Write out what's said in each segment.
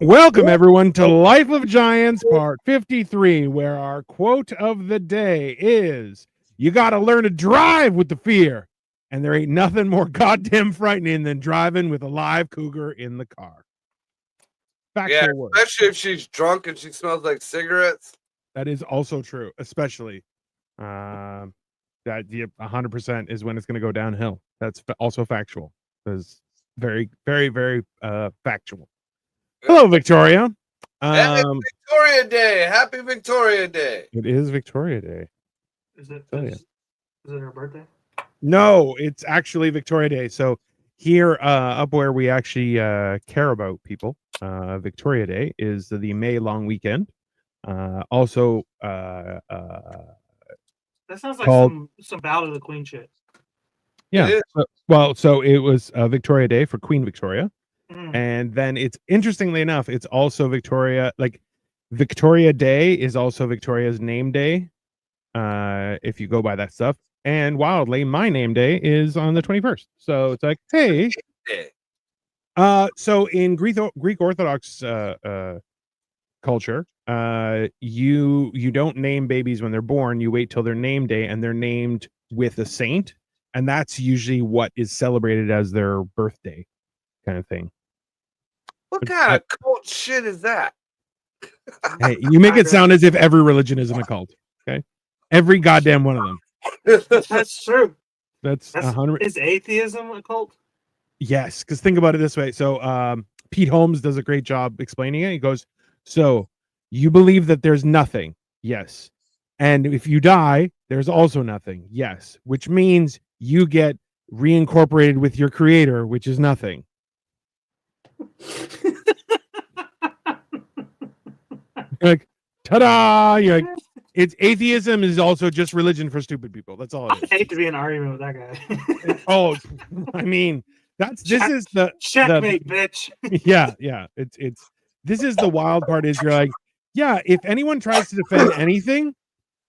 Welcome, everyone, to Life of Giants, part 53, where our quote of the day is, you got to learn to drive with the fear. And there ain't nothing more goddamn frightening than driving with a live cougar in the car. Factual word. Especially if she's drunk and she smells like cigarettes. That is also true, especially that 100% is when it's going to go downhill. That's also factual. It's very, very, very factual. Hello, Victoria. Happy Victoria Day. Happy Victoria Day. It is Victoria Day. Is it her birthday? No, it's actually Victoria Day. So here up where we actually care about people, Victoria Day is the May long weekend. Also that sounds like some Battle of the Queen shit. Yeah. So it was Victoria Day for Queen Victoria. And then it's interestingly enough, it's also Victoria Day is also Victoria's name day. If you go by that stuff. And wildly, my name day is on the 21st. So it's like, hey. So in Greek Orthodox culture, you don't name babies when they're born. You wait till their name day, and they're named with a saint, and that's usually what is celebrated as their birthday, kind of thing. What kind of cult shit is that? Hey, you make it sound as if every religion is in a cult. Okay, every goddamn one of them. That's true. That's 100. Is atheism a cult? Yes, because think about it this way. So Pete Holmes does a great job explaining it. He goes, so you believe that there's nothing. Yes. And if you die, there's also nothing. Yes. Which means you get reincorporated with your creator, which is nothing. Like, ta-da! You're like, it's atheism is also just religion for stupid people. That's all it is. I hate to be in an argument with that guy. Oh, I mean, checkmate, bitch. Yeah. This is the wild part is you're like, yeah, if anyone tries to defend anything,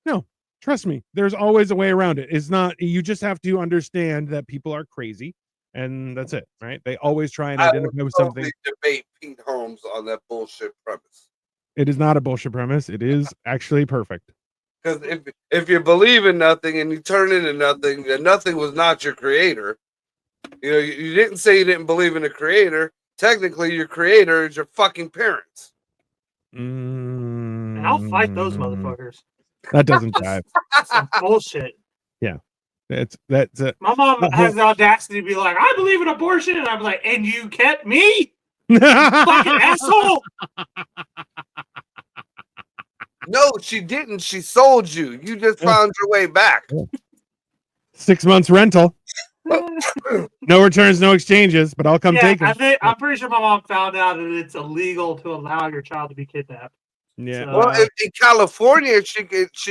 no, trust me, there's always a way around it. It's not, you just have to understand that people are crazy, and that's it, right? They always try and identify with something. Debate Pete Holmes on that bullshit premise. It is not a bullshit premise. It is actually perfect. Because if you believe in nothing and you turn into nothing, then nothing was not your creator. You know, you didn't say you didn't believe in a creator. Technically, your creator is your fucking parents. And I'll fight those motherfuckers. That doesn't jive. Some bullshit. Yeah. That's my mom has the audacity to be like, I believe in abortion, and I'm like, and you kept me? Fucking asshole. No, she didn't. She sold you. You just found your way back. 6 months rental. No returns, no exchanges, but I'll come take it. I'm pretty sure my mom found out that it's illegal to allow your child to be kidnapped. Yeah. So, well, in California, she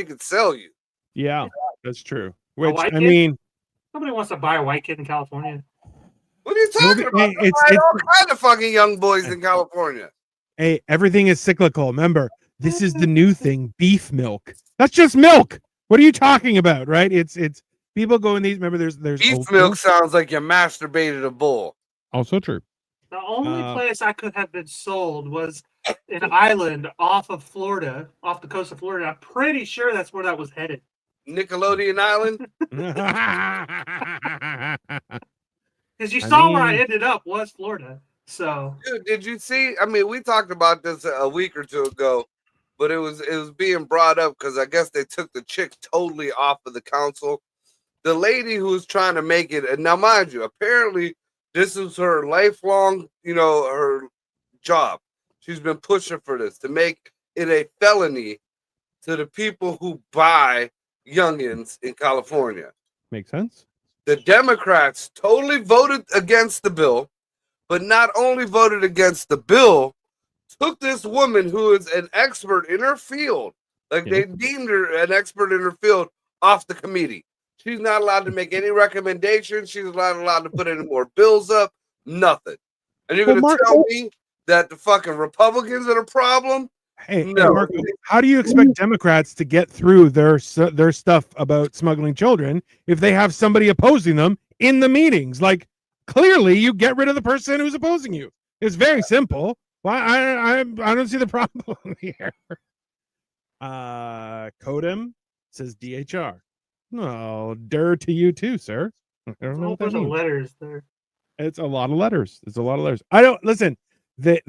could sell you. Yeah, that's true. Which I mean, nobody wants to buy a white kid in California. What are you talking about? It's all kinds of fucking young boys in California. Hey, everything is cyclical. Remember, this is the new thing: beef milk. That's just milk. What are you talking about? Right? It's people go in these. Remember, there's beef milk sounds like you masturbated a bull. Also true. The only place I could have been sold was an island off of Florida, off the coast of Florida. I'm pretty sure that's where that was headed. Nickelodeon Island. Because you saw where I ended up was Florida. So, dude, did you see? I mean, we talked about this a week or two ago, but it was being brought up because I guess they took the chick totally off of the council. The lady who was trying to make it, and now mind you, apparently this is her lifelong, her job. She's been pushing for this to make it a felony to the people who buy youngins in California. Makes sense. The Democrats totally voted against the bill, but not only voted against the bill, took this woman who is an expert in her field, like they deemed her an expert in her field, off the committee. She's not allowed to make any recommendations. She's not allowed to put any more bills up. Nothing. And you're going to tell me that the fucking Republicans are the problem? Hey, Marco, how do you expect Democrats to get through their stuff about smuggling children if they have somebody opposing them in the meetings? Like, clearly, you get rid of the person who's opposing you. It's very simple. Well, I don't see the problem here. Codem says DHR. No, to you too, sir. I don't know what that means. Letters there. It's a lot of letters. It's a lot of letters. I don't listen. This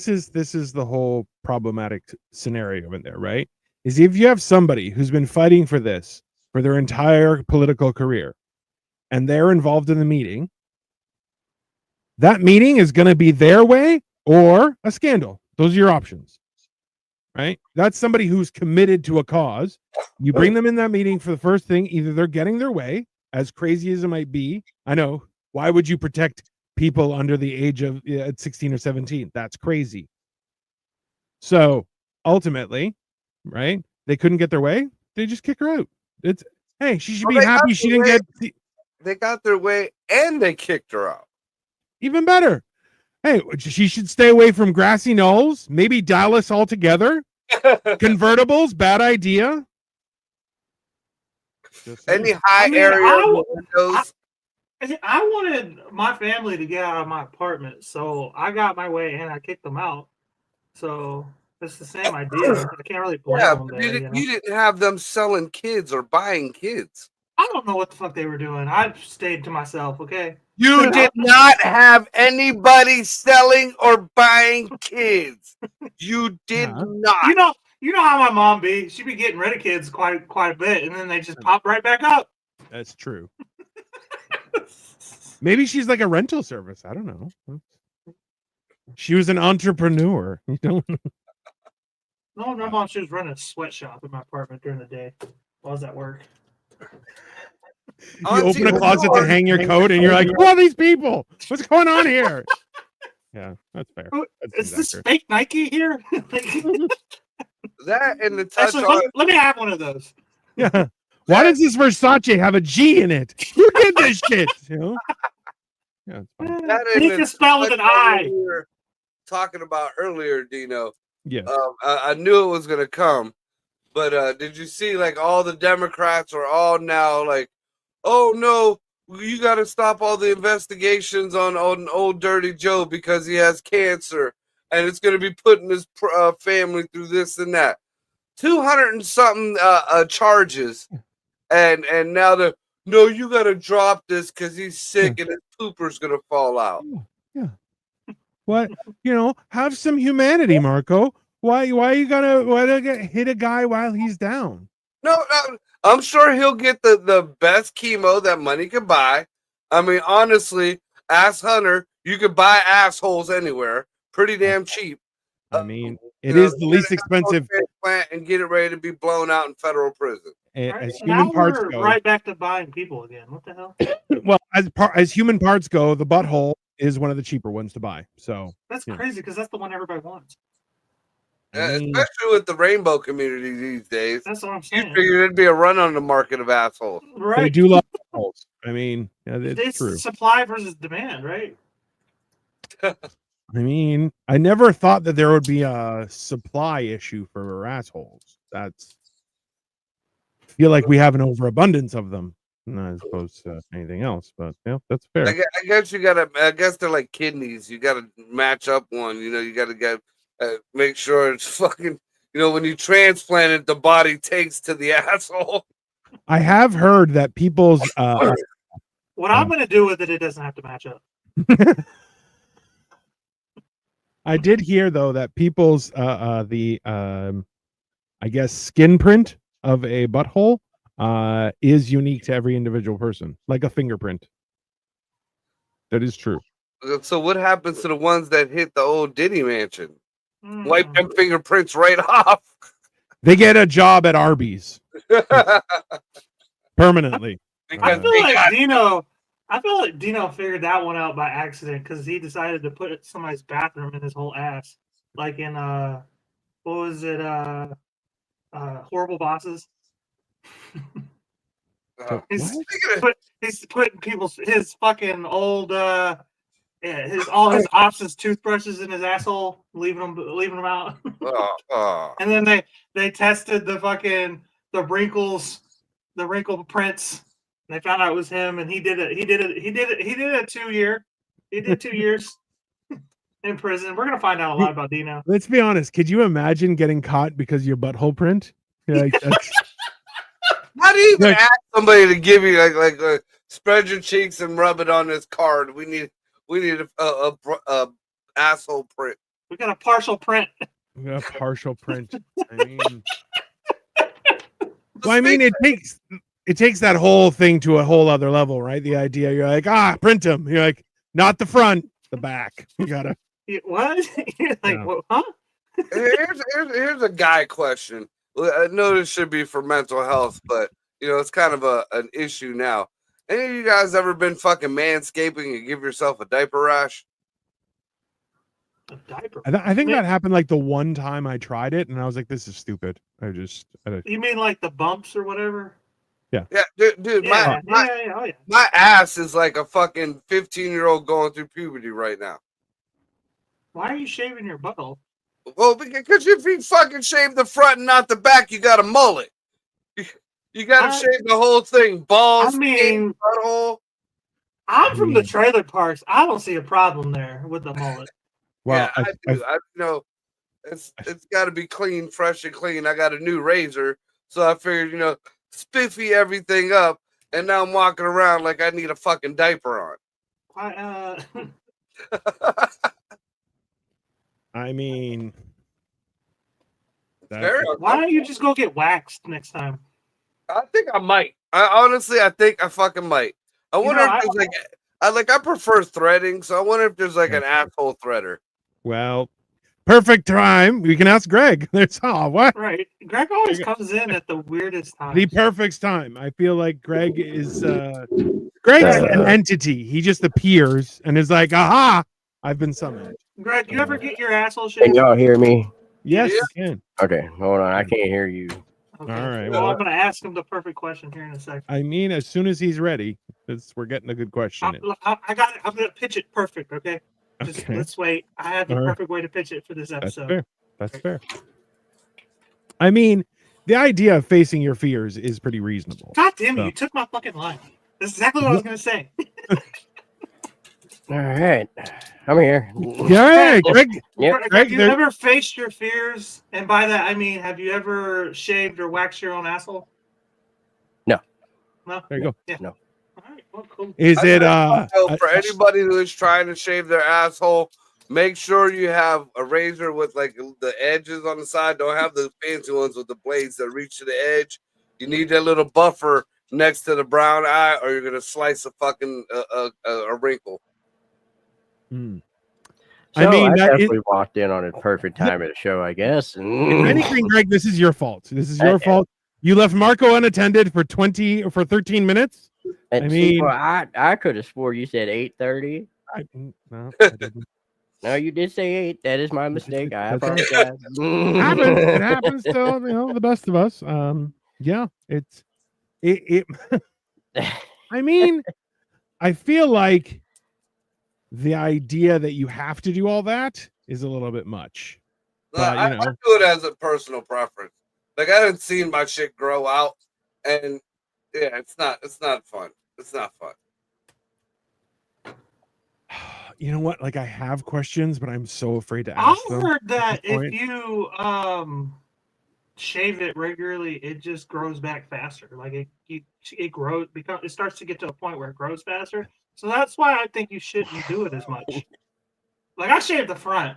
is the whole problematic scenario in there, right? Is if you have somebody who's been fighting for this for their entire political career, and they're involved in the meeting, that meeting is going to be their way or a scandal. Those are your options, right? That's somebody who's committed to a cause. You bring them in that meeting for the first thing. Either they're getting their way, as crazy as it might be. I know. Why would you protect people under the age of 16 or 17? That's crazy. So ultimately, right? They couldn't get their way. They just kick her out. It's hey, she should be happy she didn't get. They got their way and they kicked her out. Even better. Hey, she should stay away from grassy knolls. Maybe Dallas altogether. Convertibles, bad idea. Any high area windows. I wanted my family to get out of my apartment, so I got my way and I kicked them out. So it's the same idea. I can't really blame them there. You didn't have them selling kids or buying kids. I don't know what the fuck they were doing. I stayed to myself, okay? You did not have anybody selling or buying kids. You did not. You know how my mom be. She be getting rid of kids quite a bit, and then they just pop right back up. That's true. Maybe she's like a rental service. I don't know. She was an entrepreneur. You don't know. No, my mom, she was running a sweatshop in my apartment during the day while I was at work. You open a closet to hang your coat, and you're like, "Who are these people? What's going on here?" Yeah, that's fair. Is this fake Nike here? That and the touch. Let me have one of those. Yeah. Why does this Versace have a G in it? Who did this shit? You know? Yeah, it's fine. That can spell with an I. We were talking about earlier, Dino. Yeah. I knew it was gonna come, but did you see like all the Democrats are all now like, oh no, you got to stop all the investigations on old Dirty Joe because he has cancer and it's going to be putting his family through this and that. 200 and something charges, and now no, you got to drop this because he's sick and his pooper's going to fall out. Yeah. What, have some humanity, Marco. Why you gotta hit a guy while he's down? No, I'm sure he'll get the best chemo that money can buy. I mean, honestly, Ass Hunter, you could buy assholes anywhere, pretty damn cheap. I mean, it is the least expensive plant and get it ready to be blown out in federal prison. As human parts go, right back to buying people again. What the hell? Well, as human parts go, the butthole is one of the cheaper ones to buy. So that's crazy because that's the one everybody wants. Especially with the rainbow community these days. That's what I'm saying. You figure there'd be a run on the market of assholes. Right. They do love assholes. I mean, it's true. Supply versus demand, right? I mean, I never thought that there would be a supply issue for assholes. I feel like we have an overabundance of them, as opposed to anything else. But that's fair. I guess you gotta. I guess they're like kidneys. You gotta match up one. You gotta get. Make sure it's fucking, when you transplant it, the body takes to the asshole. I have heard that people's what I'm going to do with it doesn't have to match up. I did hear though that people's I guess skin print of a butthole is unique to every individual person, like a fingerprint. That is true. So what happens to the ones that hit the old Diddy mansion? Wipe them fingerprints right off. They get a job at Arby's permanently. I feel like Dino figured that one out by accident because he decided to put somebody's bathroom in his whole ass, like in what was it? Horrible Bosses. He's putting his fucking old all his options toothbrushes in his asshole, leaving them out. And then they tested the wrinkle prints. And they found out it was him, and he did it 2 years. He did 2 years. in prison. We're gonna find out a lot about Dino. Let's be honest. Could you imagine getting caught because of your butthole print? You're like, that's, How do you even like, ask somebody to give you like spread your cheeks and rub it on this card? We need a asshole print. We got a partial print. a partial print. I mean, well, I mean, it takes that whole thing to a whole other level, right? The idea you're like, print them. You're like, not the front, the back. You gotta. What? You're like, what, huh? Here's a guy question. I know this should be for mental health, but it's kind of an issue now. Any of you guys ever been fucking manscaping and give yourself a diaper rash? A diaper. I think that happened like the one time I tried it, and I was like, "This is stupid." You mean like the bumps or whatever? Yeah, dude. Yeah, my ass is like a fucking 15-year-old going through puberty right now. Why are you shaving your butthole? Well, because if you fucking shave the front and not the back, you got a mullet. You got to shave the whole thing, balls, skin, butthole. I'm from the trailer parks. I don't see a problem there with the mullet. Well, yeah, I do. I know it's got to be clean, fresh and clean. I got a new razor, so I figured, spiffy everything up, and now I'm walking around like I need a fucking diaper on. I mean, why don't you just go get waxed next time? I think I might. I think I fucking might. I wonder if there's I prefer threading, so I wonder if there's like an asshole threader. Well, perfect time. We can ask Greg. What? Right. Greg always comes in at the weirdest time. The perfect time. I feel like Greg is Greg's an entity. He just appears and is like, aha, I've been summoned. Greg, you ever get your asshole shaved? Can y'all hear me? Yes, you can. Okay, hold on. I can't hear you. Okay. All right. Well, I'm going to ask him the perfect question here in a second. I mean, as soon as he's ready, we're getting a good question. I got it. I'm going to pitch it perfect, okay? Just let's wait. I have the perfect way to pitch it for this episode. That's fair. I mean, the idea of facing your fears is pretty reasonable. God damn it, you took my fucking line. That's exactly what I was going to say. All right. I'm here. Yeah, Greg. Yep. Have you ever faced your fears? And by that, I mean, have you ever shaved or waxed your own asshole? No. No? There you go. Yeah. No. All right. Well, cool. Is it for anybody who is trying to shave their asshole, make sure you have a razor with like the edges on the side. Don't have the fancy ones with the blades that reach to the edge. You need that little buffer next to the brown eye, or you're gonna slice a fucking a wrinkle. Hmm. So I definitely walked in on a perfect time of the show, I guess. If anything, Greg, this is your fault. This is your fault. You left Marco unattended for 13 minutes. I mean, I could have swore you said 8:30. No, I didn't. No, you did say 8. That is my mistake. I apologize. It happens to the best of us. Yeah, it. I mean, I feel like the idea that you have to do all that is a little bit much. But, I do it as a personal preference. Like, I haven't seen my shit grow out, and yeah, it's not fun. It's not fun. You know what? Like, I have questions, but I'm so afraid to ask them. I heard that if you shave it regularly, it just grows back faster. Like it grows because it starts to get to a point where it grows faster. So that's why I think you shouldn't do it as much. Like I shave the front.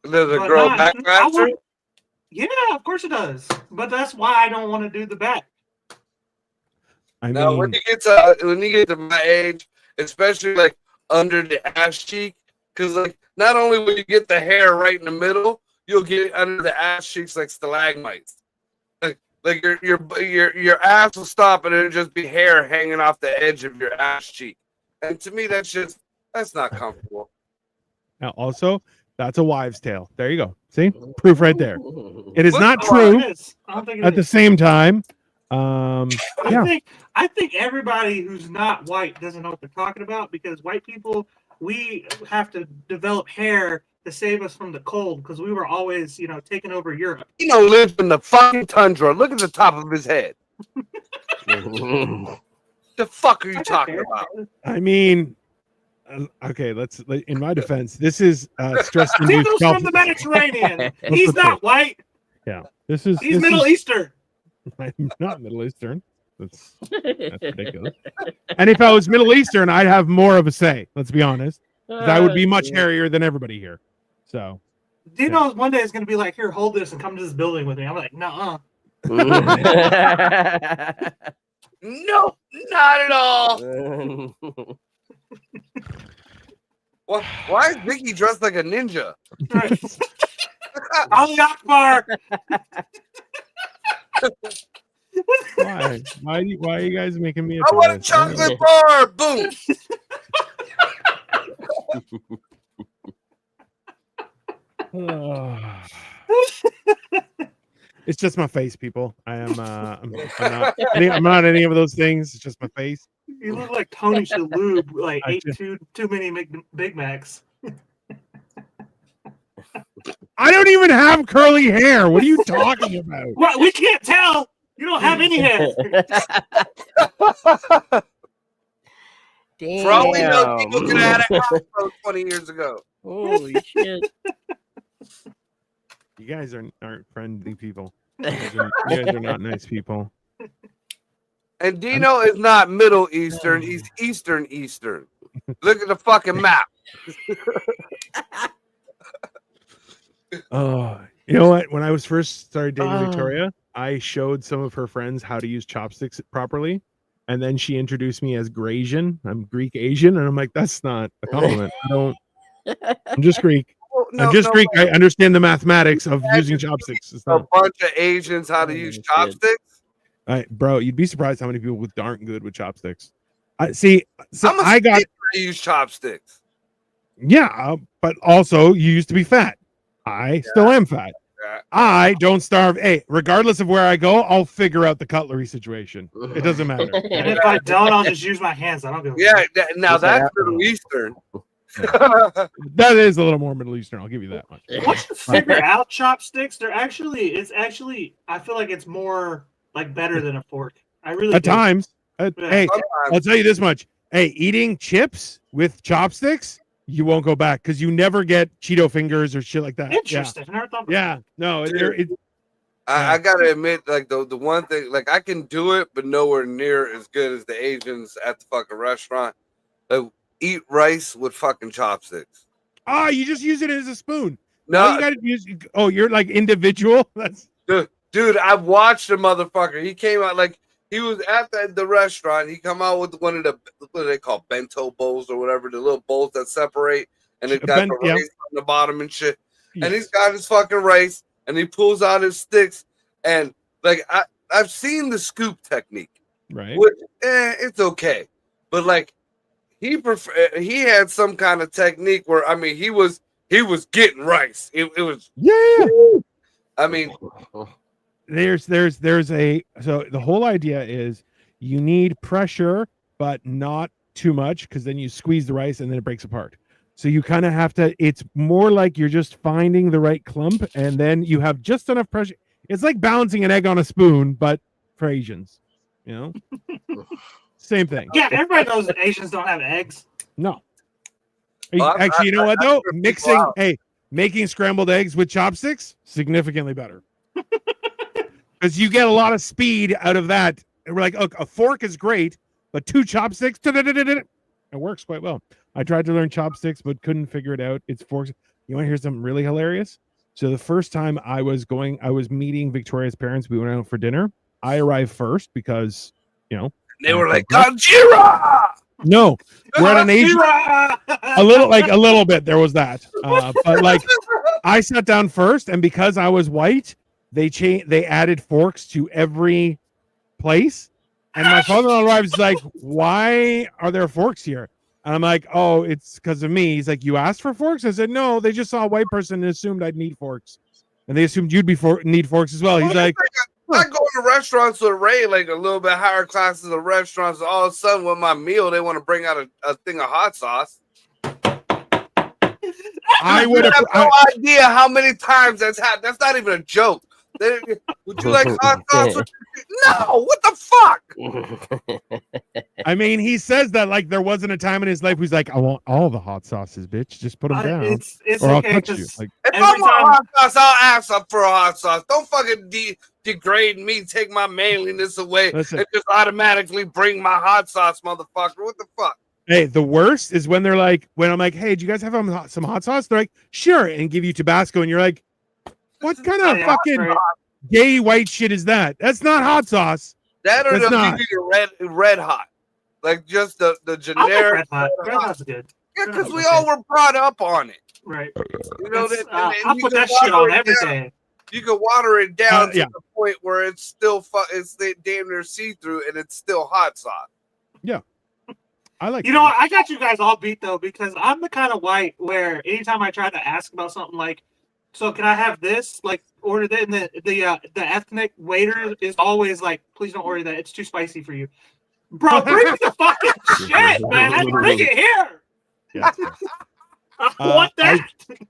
Does it grow back faster? Yeah, of course it does. But that's why I don't want to do the back. When you get to my age, especially like under the ass cheek, because like not only will you get the hair right in the middle, you'll get under the ass cheeks like stalagmites. Like your ass will stop and it'll just be hair hanging off the edge of your ass cheek. And to me, that's not comfortable. Now, also, that's a wives' tale. There you go. See, proof right there. It is not true. At the same time, I think everybody who's not white doesn't know what they're talking about because white people, we have to develop hair to save us from the cold because we were always, taking over Europe. Lives in the fucking tundra. Look at the top of his head. The fuck are you talking about? I mean, Okay, in my defense, this is stress induced. Dino's from the Mediterranean. He's not white. Yeah, he's Middle Eastern. I'm not Middle Eastern. That's ridiculous. And if I was Middle Eastern, I'd have more of a say. Let's be honest. I would be much hairier than everybody here. So Dino one day is going to be like, "Here, hold this and come to this building with me." I'm like, "Nuh-uh." No, not at all. Why is Vicky dressed like a ninja? Ali Akbar. Why are you guys making me? I want a chocolate bar. Boom. It's just my face, people. I am. I'm not any of those things. It's just my face. You look like Tony Shalhoub. Like ate too many Big Macs. I don't even have curly hair. What are you talking about? What? We can't tell. You don't have any hair. For all we know, people could have had a afro 20 years ago. Holy shit. You guys aren't friendly people. You guys are not nice people. And Dino is not Middle Eastern. He's Eastern. Look at the fucking map. Oh, you know what? When I was first started dating Victoria, I showed some of her friends how to use chopsticks properly. And then she introduced me as Grasian. I'm Greek Asian. And I'm like, that's not a compliment. I'm just Greek. I'm just Greek. I understand the mathematics of using chopsticks. It's not... A bunch of Asians how to use chopsticks. Bro, you'd be surprised how many people aren't good with chopsticks. I got to use chopsticks. Yeah, but also you used to be fat. I still am fat. Yeah. I don't starve. Hey, regardless of where I go, I'll figure out the cutlery situation. It doesn't matter. And if I don't, I'll just use my hands. I don't give a now that's Middle Eastern. That is a little more Middle Eastern. I'll give you that much. Once you figure out chopsticks, I feel like it's more like better than a fork. I really at times. Hey, I'll tell you this much. Hey, eating chips with chopsticks, you won't go back because you never get Cheeto fingers or shit like that. Interesting. Yeah. No, I gotta admit, like the one thing, like I can do it, but nowhere near as good as the Asians at the fucking restaurant. Like, eat rice with fucking chopsticks. You just use it as a spoon. No, you gotta use. Oh, you're like individual. That's dude. I watched the motherfucker. He came out like he was at the restaurant. He come out with one of the what do they call bento bowls or whatever, the little bowls that separate, and it got the rice on the bottom and shit. Yes. And he's got his fucking rice, and he pulls out his sticks, and like I've seen the scoop technique, right? Which it's okay, but like he had some kind of technique where I mean he was getting rice. It was I mean. There's so the whole idea is you need pressure but not too much because then you squeeze the rice and then it breaks apart. So you kind of have to, it's more like you're just finding the right clump and then you have just enough pressure. It's like balancing an egg on a spoon, but for Asians, you know? Same thing. Yeah, everybody knows that Asians don't have eggs. No. Actually, you know what though? Making scrambled eggs with chopsticks, significantly better. Because you get a lot of speed out of that. And we're like, okay, a fork is great, but 2 chopsticks, it works quite well. I tried to learn chopsticks, but couldn't figure it out. It's forks. You want to hear something really hilarious? So the first time I was meeting Victoria's parents. We went out for dinner. I arrived first because, you know. They were like, Gojira! No, we're at an Asian. A little bit. There was that. But like, I sat down first, and because I was white, they added forks to every place. And my father-in-law arrives like, why are there forks here? And I'm like, oh, it's because of me. He's like, you asked for forks? I said, no, they just saw a white person and assumed I'd need forks. And they assumed you'd need forks as well. He's like, I go to restaurants with Ray, like a little bit higher classes of restaurants. All of a sudden, with my meal, they want to bring out a thing of hot sauce. I would have no idea how many times that's happened. That's not even a joke. Would you like hot sauce? No, what the fuck? I mean, he says that like there wasn't a time in his life where he's like, I want all the hot sauces, bitch. Just put them down. It's or I'll okay, cut you. Like, if I want hot sauce, I'll ask up for a hot sauce. Don't fucking degrade me, take my manliness away, and just automatically bring my hot sauce, motherfucker. What the fuck? Hey, the worst is when they're like, when I'm like, hey, do you guys have some hot sauce? They're like, sure, and give you Tabasco, and you're like, what kind of fucking gay white shit is that? That's not hot sauce. That or they'll give you red hot, like just the generic. Red hot's good. Yeah, because we all were brought up on it, right? You know, I put that shit on everything. You can water it down to yeah. the point where it's still it's damn near see through, and it's still hot sauce. Yeah. I like. You know what? I got you guys all beat though, because I'm the kind of white where anytime I try to ask about something like, so can I have this? Like order that, and the ethnic waiter is always like, please don't order that. It's too spicy for you, bro. Bring me the fucking shit, man. Bring it here. Yeah. I want that.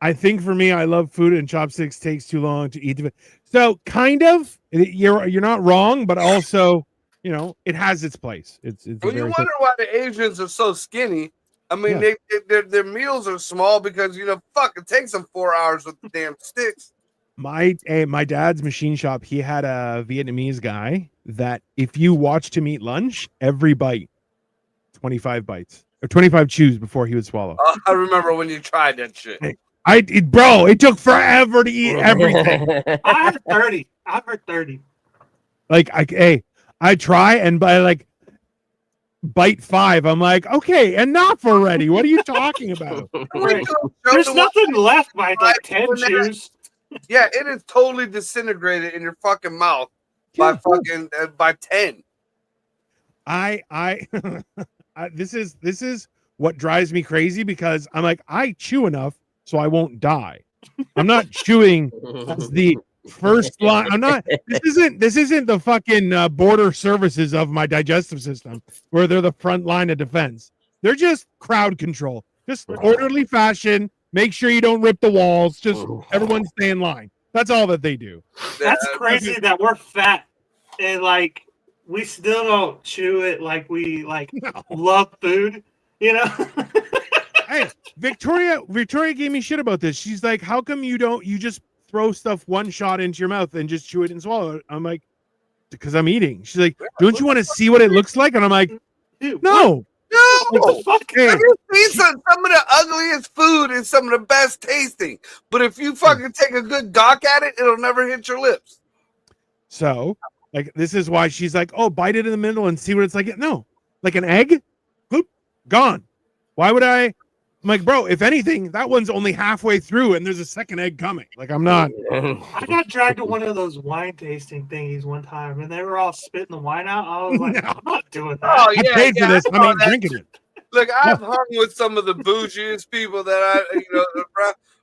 I think for me, I love food, and chopsticks takes too long to eat. So kind of, you're not wrong, but also, you know, it has its place. It's when you wonder why the Asians are so skinny, I mean, their meals are small because, you know, fuck, it takes them 4 hours with the damn sticks. My dad's machine shop, he had a Vietnamese guy that if you watched him eat lunch, every bite, 25 bites or 25 chews before he would swallow. I remember when you tried that shit. Bro, it took forever to eat everything. I heard 30. I've heard 30. Like, I try, and by like bite 5, I'm like, okay, enough already. What are you talking about? Right. There's nothing left by like 10 chews. Yeah, it is totally disintegrated in your fucking mouth by 10. This is what drives me crazy, because I'm like, I chew enough so I won't die. I'm not chewing as the first line. I'm not. This isn't the fucking border services of my digestive system where they're the front line of defense. They're just crowd control, just orderly fashion. Make sure you don't rip the walls. Just everyone stay in line. That's all that they do. That's crazy that we're fat and like we still don't chew it like we love food. You know. Hey, Victoria gave me shit about this. She's like, how come you just throw stuff one shot into your mouth and just chew it and swallow it? I'm like, because I'm eating. She's like, don't you want to see what it looks like? And I'm like, no. No, hey, have you seen some of the ugliest food is some of the best tasting? But if you fucking take a good gawk at it, it'll never hit your lips. So, like, this is why she's like, oh, bite it in the middle and see what it's like. No, like an egg, boop, gone. Why would I? I'm like, bro, if anything, that one's only halfway through and there's a second egg coming. Like, I'm not. I got dragged to one of those wine tasting thingies one time and they were all spitting the wine out. I was like, I'm not doing that. Oh, yeah, I paid for this. I'm not drinking it. Look, I've hung with some of the bougiest people that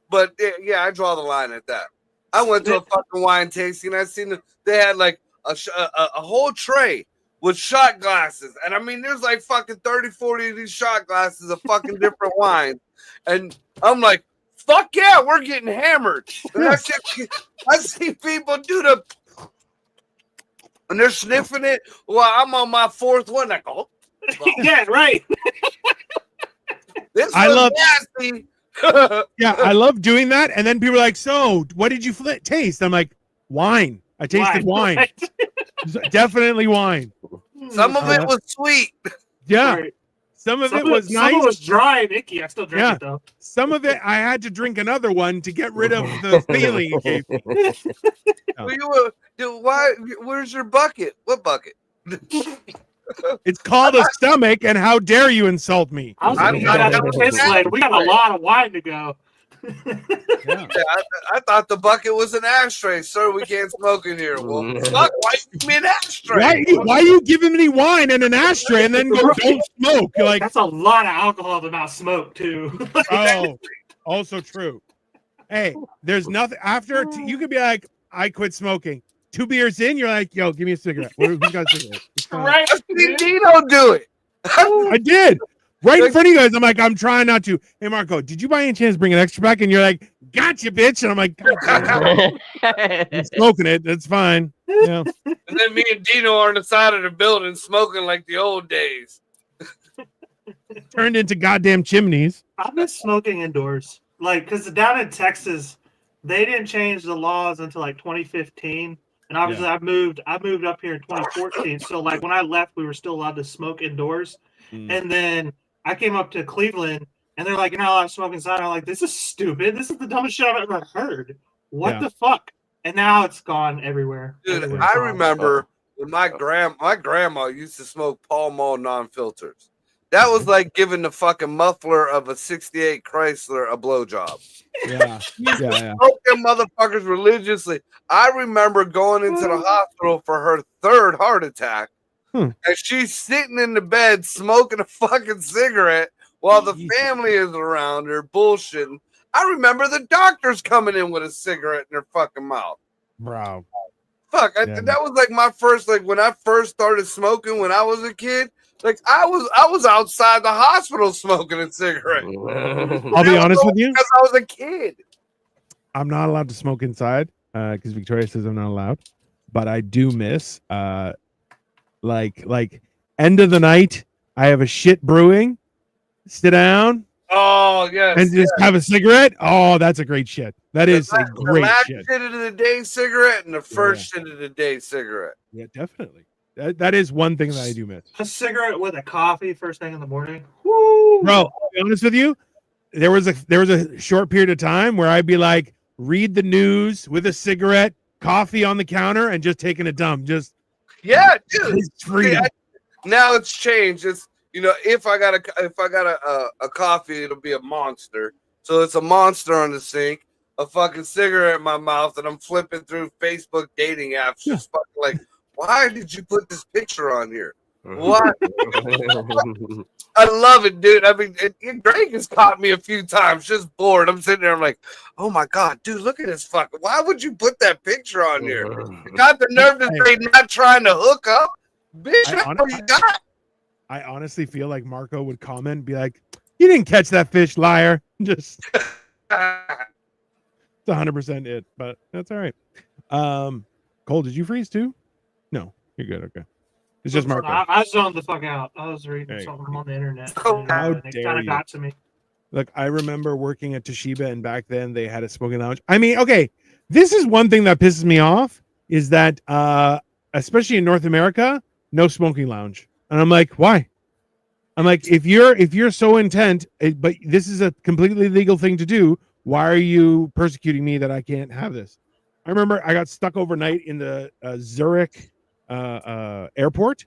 but yeah, I draw the line at that. I went to a fucking wine tasting. I seen they had like a whole tray with shot glasses. And I mean, there's like fucking 30, 40 of these shot glasses of fucking different wines. And I'm like, fuck yeah, we're getting hammered. And I see people do and they're sniffing it while I'm on my fourth one. Like, oh. Yeah, right. This was nasty. Yeah, I love doing that. And then people are like, so what did you taste? I'm like, wine. I tasted wine. Right. Definitely wine. Some of it was sweet. Yeah. Right. Some of it was nice. Some of it was dry and icky. I still drink it though. Some of it I had to drink another one to get rid of the feeling it gave me. Where's your bucket? What bucket? It's called a stomach, and how dare you insult me? We got a lot of wine to go. Yeah, I thought the bucket was an ashtray, sir. We can't smoke in here. Well, fuck, why you give me an ashtray? Why are you giving me wine and an ashtray and then go don't smoke? You're like, that's a lot of alcohol to not smoke too. Oh, also true. Hey, there's nothing after you could be like, I quit smoking. 2 beers in, you're like, yo, give me a cigarette. Who's got a cigarette? Right? I've seen Dino do it. I did. right in front of you guys. I'm like, I'm trying not to. Hey, Marco, did you by any chance bring an extra pack? And you're like, gotcha, bitch. And I'm like, I'm smoking it. That's fine. Yeah. And then me and Dino are on the side of the building smoking like the old days. Turned into goddamn chimneys. I've been smoking indoors, like, because down in Texas, they didn't change the laws until like 2015, and obviously I moved up here in 2014. So like when I left, we were still allowed to smoke indoors, and then I came up to Cleveland, and they're like, "You're not allowed to smoke inside." I'm like, "This is stupid. This is the dumbest shit I've ever heard. What the fuck?" And now it's gone everywhere. Dude, Everywhere's I gone. remember when my grandma used to smoke Pall Mall non-filters. That was like giving the fucking muffler of a 68 Chrysler a blowjob. Yeah. Smoking motherfuckers religiously. I remember going into the hospital for her third heart attack. And she's sitting in the bed smoking a fucking cigarette while the family is around her bullshitting. I remember the doctors coming in with a cigarette in their fucking mouth. Bro. Fuck, that was like my first, like when I first started smoking when I was a kid. Like I was outside the hospital smoking a cigarette. I'll be honest with you, because I was a kid. I'm not allowed to smoke inside because Victoria says I'm not allowed. But I do miss like end of the night. I have a shit brewing. Sit down. Oh yes, and just have a cigarette. Oh, that's a great shit. That is a great the last shit. shit of the day cigarette and the first shit of the day cigarette. Yeah, definitely. That is one thing that I do miss. A cigarette with a coffee first thing in the morning. Woo! Bro, I'll be honest with you, there was a short period of time where I'd be like, read the news with a cigarette, coffee on the counter, and just taking a dump. Just dude. Freedom. Now it's changed. It's if I got a coffee, it'll be a Monster. So it's a Monster on the sink, a fucking cigarette in my mouth, and I'm flipping through Facebook dating apps, just fucking like. Why did you put this picture on here? Why? I love it, dude. I mean, Greg has caught me a few times just bored. I'm sitting there, I'm like, oh my God, dude, look at this fucking. Why would you put that picture on here? You got the nerve to say not trying to hook up? Bitch, that's what you got. I honestly feel like Marco would comment and be like, you didn't catch that fish, liar. Just it's 100% it, but that's all right. Cole, did you freeze too? No, you're good. Okay. It's just Marco. I zoned the fuck out. I was reading something on the internet. How and it dare kind of you. got to me. Look, I remember working at Toshiba, and back then they had a smoking lounge. I mean, okay, this is one thing that pisses me off is that, especially in North America, no smoking lounge. And I'm like, why? I'm like, if you're so intent, but this is a completely legal thing to do, why are you persecuting me that I can't have this? I remember I got stuck overnight in the Zurich airport,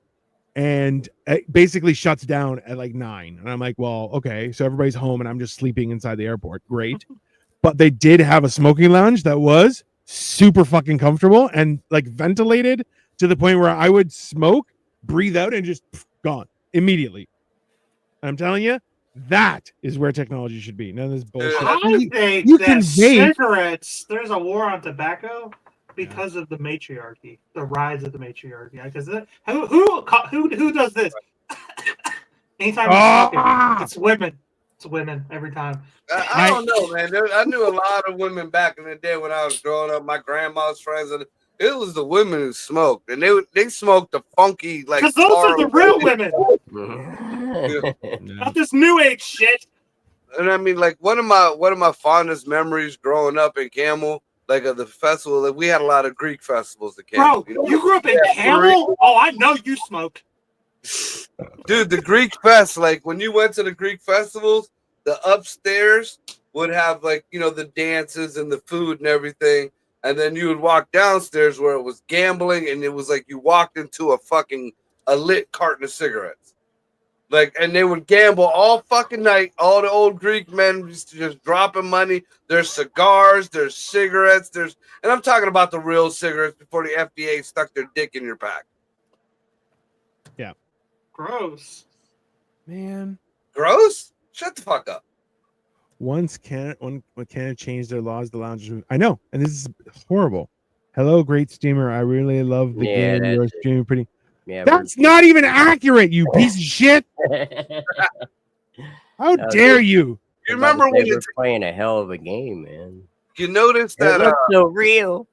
and it basically shuts down at like 9. And I'm like, well, okay, so everybody's home and I'm just sleeping inside the airport. Great. But they did have a smoking lounge that was super fucking comfortable and like ventilated to the point where I would smoke, breathe out, and just gone immediately. And I'm telling you, that is where technology should be. None of this bullshit. I think you that can vape. cigarettes, there's a war on tobacco because of the matriarchy, the rise of the matriarchy. Because who does this? Anytime you're smoking, it's women. It's women every time. I don't know, man. I knew a lot of women back in the day when I was growing up. My grandma's friends, and it was the women who smoked, and they smoked the funky like. Because those are the real women. Not this new age shit. And I mean, like one of my fondest memories growing up in Camel, like of the festival, like we had a lot of Greek festivals at Camel. Bro, you grew up in Camel? Oh, I know you smoked. Dude, the Greek fest, like when you went to the Greek festivals, the upstairs would have like, the dances and the food and everything. And then you would walk downstairs where it was gambling, and it was like you walked into a lit carton of cigarettes. Like, and they would gamble all fucking night. All the old Greek men just dropping money. There's cigars, there's cigarettes, and I'm talking about the real cigarettes before the FDA stuck their dick in your pack. Yeah. Gross. Man. Gross? Shut the fuck up. Once Canada changed their laws, the lounge. I know, and this is horrible. Hello, great streamer. I really love the game. You're streaming pretty. Yeah, that's not even accurate, you piece of shit. How dare you? You remember when they were playing a hell of a game, man? You noticed that it looks so real.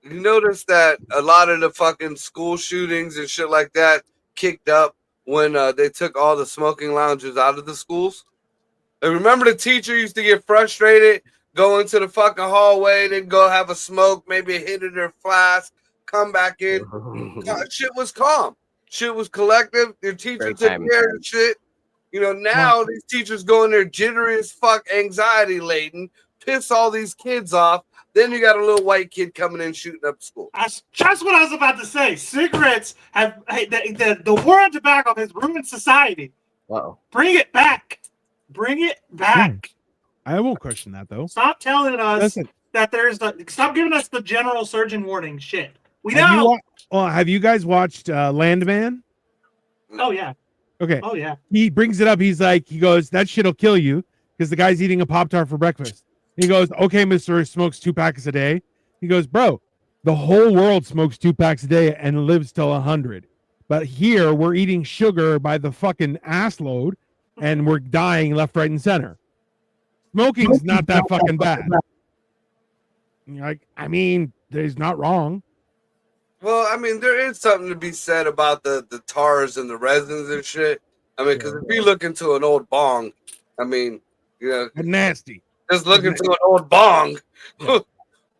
You notice that a lot of the fucking school shootings and shit like that kicked up when they took all the smoking lounges out of the schools. And remember the teacher used to get frustrated, go into the fucking hallway, then go have a smoke, maybe a hit of their flask, come back in. Shit was calm. Shit was collective. Their teacher took care of shit. You know, now these teachers go in there jittery as fuck, anxiety laden, piss all these kids off. Then you got a little white kid coming in shooting up school. That's just what I was about to say. Cigarettes have the war on tobacco has ruined society. Wow. Bring it back. Bring it back. I won't question that though. Stop telling us that there's stop giving us the general surgeon warning shit. We know. Have you guys watched Landman? Oh yeah. Okay. Oh yeah. He brings it up. He goes, that shit'll kill you because the guy's eating a Pop-Tart for breakfast. He goes, okay, Mr. Smokes 2 packs a day. He goes, bro, the whole world smokes 2 packs a day and lives till 100. But here we're eating sugar by the fucking ass load and we're dying left, right, and center. Smoking's not that fucking bad. Like, I mean, he's not wrong. Well, I mean, there is something to be said about the tars and the resins and shit. I mean, because if you look into an old bong, I mean, you know, nasty. Just look into an old bong.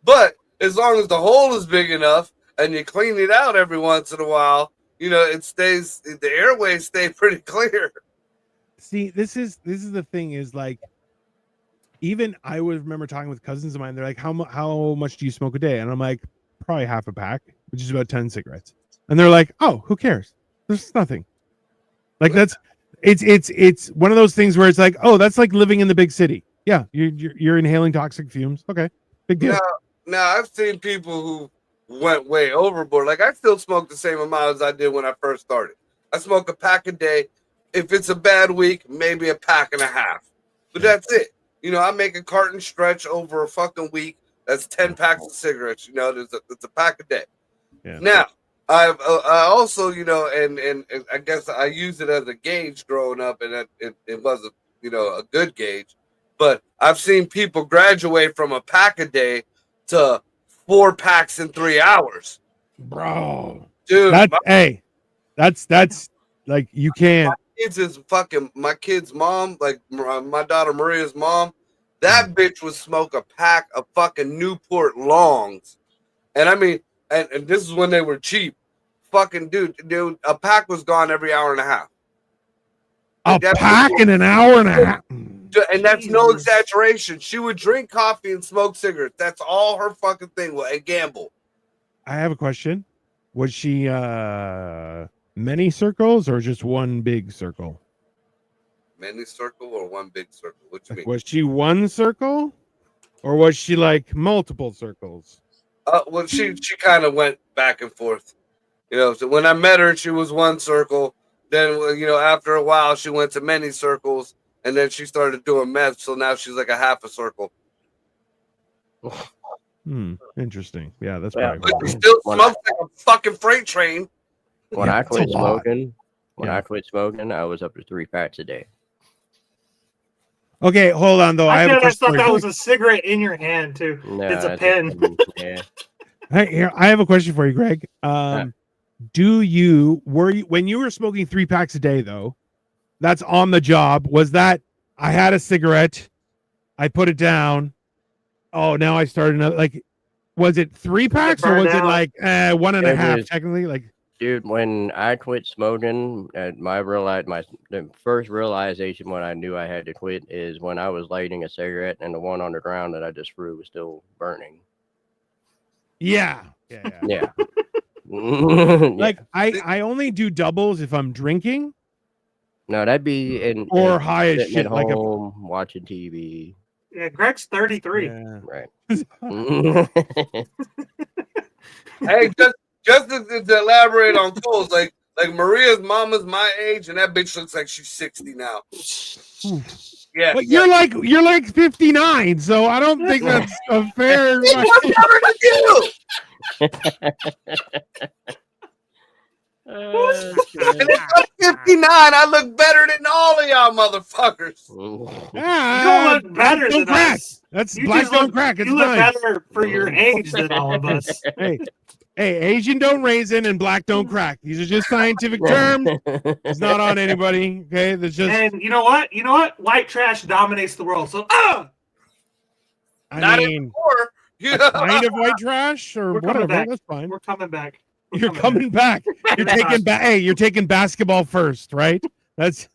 But as long as the hole is big enough and you clean it out every once in a while, you know, the airways stay pretty clear. See, this is the thing is like, even I would remember talking with cousins of mine. They're like, how much do you smoke a day? And I'm like, probably half a pack, which is about 10 cigarettes. And they're like, oh, who cares? There's nothing. Like it's one of those things where it's like, oh, that's like living in the big city. Yeah, you're inhaling toxic fumes. Okay, big deal. Now I've seen people who went way overboard. Like I still smoke the same amount as I did when I first started. I smoke a pack a day. If it's a bad week, maybe a pack and a half. But that's it. You know, I make a carton stretch over a fucking week. That's 10 packs of cigarettes. You know, it's a pack a day. Yeah. Now, I also, you know, and I guess I used it as a gauge growing up, and it was a good gauge. But I've seen people graduate from a pack a day to 4 packs in 3 hours. Bro. Dude. That's like, you can't. My kid's mom, like my daughter Maria's mom, that bitch would smoke a pack of fucking Newport Longs. And I mean, and this is when they were cheap. Fucking dude, a pack was gone every hour and a half. A pack in an hour and a half. And that's no exaggeration. She would drink coffee and smoke cigarettes. That's all her fucking thing was, and gamble. I have a question. Was she many circles or just one big circle? Many circle or one big circle? What you mean? Was she one circle or was she like multiple circles? Well, she kind of went back and forth. You know, so when I met her, she was one circle. Then, you know, after a while, she went to many circles. And then she started doing meth, so now she's like a half a circle. Interesting. Yeah, that's probably. But she still smokes like a fucking freight train. When I quit smoking, I was up to 3 packs a day. Okay, hold on though. I thought that was a cigarette in your hand too. No, it's a pen. Yeah. Hey, I have a question for you, Greg. When you were smoking 3 packs a day though? That's on the job. Was that I had a cigarette, I put it down. Oh, now I started another. Like, was it 3 packs or was it like 1.5? Technically, like, dude, when I quit smoking, the first realization when I knew I had to quit is when I was lighting a cigarette and the one on the ground that I just threw was still burning. Yeah. Like I only do doubles if I'm drinking. No, that'd be high as shit, at home, watching TV. Yeah, Greg's 33. Yeah. Right. Hey, just to elaborate on Cole's, like Maria's mama's my age, and that bitch looks like she's 60 now. Yeah, but you're like 59, so I don't think that's a fair. And if I'm 59, I look better than all of y'all motherfuckers. You don't look better than us. That's You black just don't look, crack. It's you look fine. better for your age than all of us. Hey, Asian don't raisin and black don't crack. These are just scientific terms. It's not on anybody. Okay, there's just. And you know what? White trash dominates the world. So, I Not mean, anymore. kind of white trash or We're coming whatever. back. That's fine. We're coming back. You're coming back. You're taking back. Hey, you're taking basketball first, right? That's.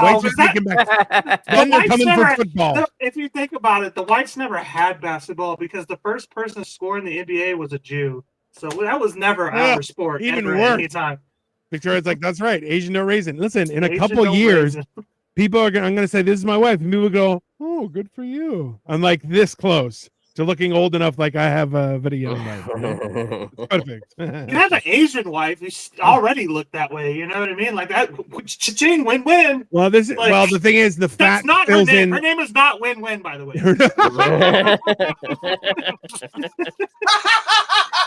Whites are taking back. Then they're coming for football. If you think about it, the whites never had basketball because the first person to score in the NBA was a Jew. So that was never our sport. Even ever, worse. Anytime. Victoria's like, that's right. Asian no raisin. Listen, in a Asian couple no years, raisin. people are gonna. I'm gonna say this is my wife, and people go, "Oh, good for you." I'm like this close to looking old enough, like I have a very young wife. It's perfect. You have an Asian wife who already looked that way. You know what I mean? Like that. Cha-ching, win-win. Well, this is Like, the thing is the fat not fills her name. in. Her name is not win-win, by the way.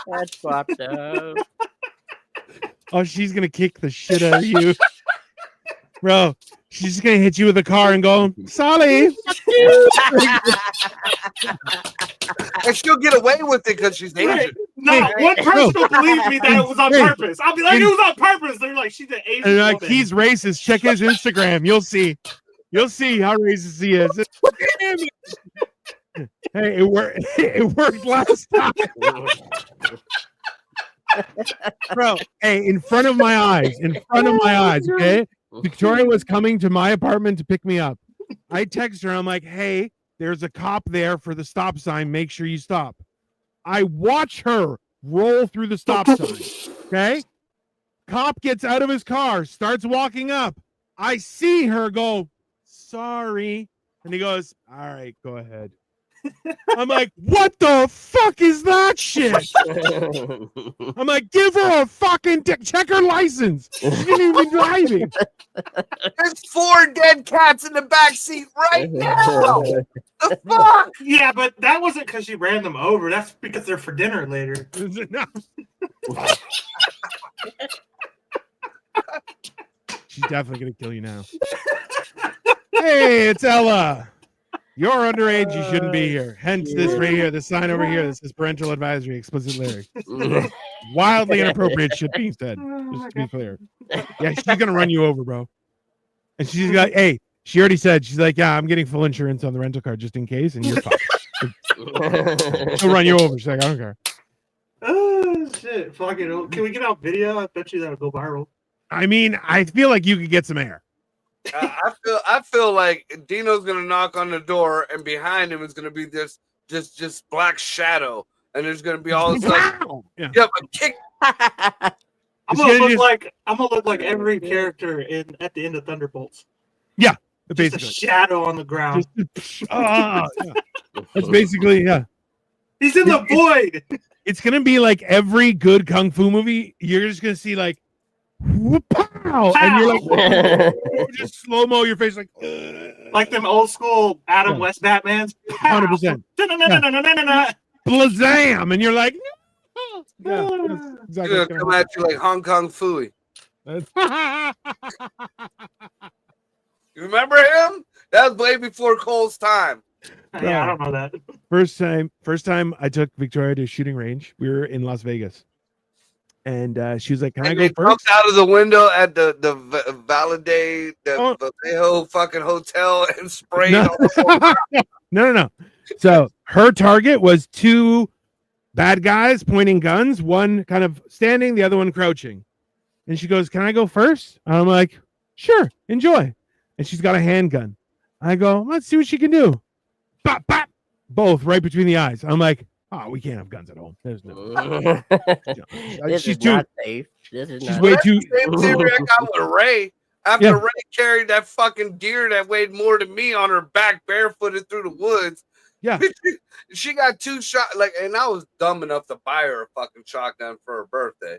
That's fucked up. Oh, she's gonna kick the shit out of you, bro. She's just gonna hit you with a car and go, "Sorry." And she'll get away with it because she's Asian. Right. No, one person will believe me that it was on purpose. I'll be like, it was on purpose. They're like, she's an Asian And like, woman. he's racist. Check his Instagram. You'll see. You'll see how racist he is. Hey, it worked. It worked last time, bro. Hey, in front of my eyes. Okay. Victoria was coming to my apartment to pick me up. I text her. I'm like, hey, there's a cop there for the stop sign. Make sure you stop. I watch her roll through the stop sign. Okay. Cop gets out of his car, starts walking up. I see her go, sorry. And he goes, all right, go ahead. I'm like, what the fuck is that shit? I'm like, give her a fucking check her license. She didn't even be driving. There's 4 dead cats in the back seat right now. The fuck? Yeah, but that wasn't because she ran them over. That's because they're for dinner later. She's definitely gonna kill you now. Hey, it's Ella. You're underage. You shouldn't be here. Hence this right here, the sign over here. This is parental advisory, explicit lyrics. Wildly inappropriate shit being said. Just to be clear. Yeah, she's gonna run you over, bro. And she's got, hey, she already said, she's like, yeah, I'm getting full insurance on the rental car just in case, and you're fucked. She'll run you over. She's like, I don't care. Oh shit! Fuck it. Can we get out video? I bet you that'll go viral. I mean, I feel like you could get some air. I feel like Dino's gonna knock on the door, and behind him is gonna be this just black shadow, and there's gonna be all of a sudden, yeah, but kick. I'm gonna look like every character at the end of Thunderbolts. Yeah, just basically a shadow on the ground. Yeah. That's basically He's in the void. It's gonna be like every good kung fu movie. You're just gonna see like, pow, and you're like, just slow mo your face like them old school Adam West Batmans. 100%. Blazam, and you're like, exactly. Come at you like Hong Kong Fooey. You remember him? That was way before Cole's time. Yeah, I don't know that. First time I took Victoria to a shooting range. We were in Las Vegas, and she was like, "Can I go first?" Out of the window at the Vallejo fucking hotel and sprayed. No. So her target was 2 bad guys pointing guns, one kind of standing, the other one crouching. And she goes, "Can I go first?" And I'm like, "Sure, enjoy." And she's got a handgun. I go, "Let's see what she can do." Bop, bop. Both right between the eyes. I'm like, "Oh, we can't have guns at home. There's no." She's too not safe. This is she's not way too. Same theory I got with Ray. After Ray carried that fucking deer that weighed more than me on her back, barefooted through the woods. Yeah, she got 2 shots. And I was dumb enough to buy her a fucking shotgun for her birthday.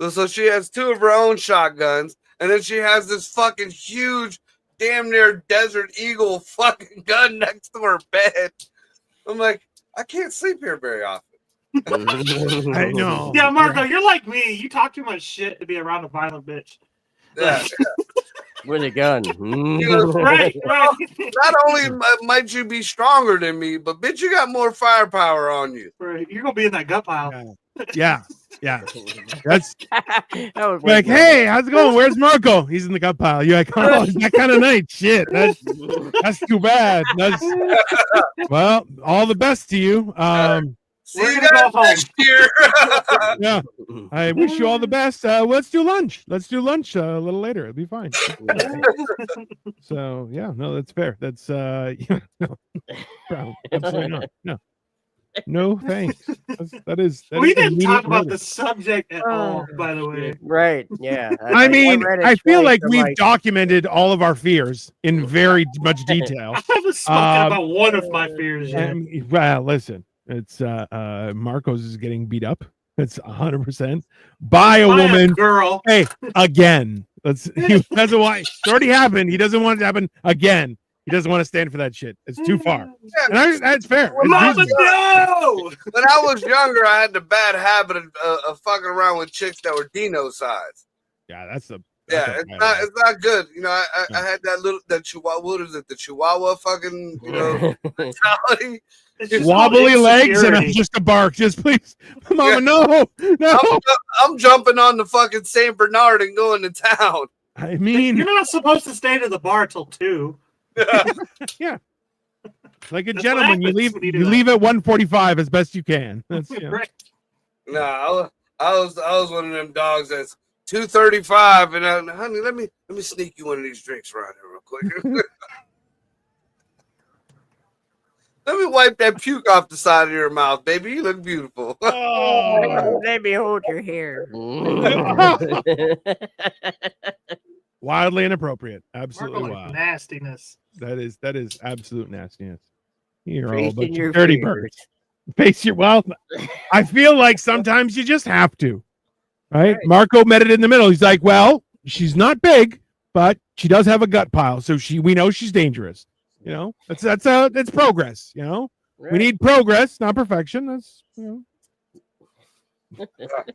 So she has 2 of her own shotguns, and then she has this fucking huge, damn near Desert Eagle fucking gun next to her bed. I'm like, I can't sleep here very often. I know. Yeah, Marco, you're like me. You talk too much shit to be around a violent bitch. Yeah. With a gun. Right. Not only might you be stronger than me, but bitch, you got more firepower on you. Right. You're gonna be in that gut pile. Yeah. That's That was like, hey, how's it going? Where's Marco? He's in the gut pile. You're like, oh, is that kind of night? Shit, that's too bad. Well, all the best to you. See you guys next year. Yeah, I wish you all the best. Let's do lunch. A little later. It'll be fine. So yeah, no, that's fair. That's yeah, no, absolutely not. No, thanks. We didn't talk about the subject at all, by the way. Right? Yeah. I mean, I feel like we've documented all of our fears in very much detail. I haven't spoken about one of my fears yet. Well, listen, it's Marcos is getting beat up. It's 100% by a woman, girl. Hey, again. He doesn't want. It's already happened. He doesn't want it to happen again. He doesn't want to stand for that shit. It's too far. And that's fair. Mama, no! When I was younger, I had the bad habit of fucking around with chicks that were Dino size. Yeah, it's not good. You know, I had that Chihuahua. What is it? The Chihuahua fucking mentality. Wobbly legs and just a bark. Just please, Mama, no. I'm jumping on the fucking Saint Bernard and going to town. I mean, you're not supposed to stay to the bar till 2. Yeah, like a gentleman, you leave at 1:45 as best you can. That's right. No, I was one of them dogs that's 2:35, and honey, let me sneak you one of these drinks right here real quick. Let me wipe that puke off the side of your mouth, baby. You look beautiful. Oh, let me hold your hair. Wildly inappropriate. Absolutely wild. Nastiness. That is absolute nastiness. You're all bunch of dirty birds. Face your I feel like sometimes you just have to. Right? Marco met it in the middle. He's like, well, she's not big, but she does have a gut pile, so we know she's dangerous. You know, that's progress. You know, we need progress, not perfection. That's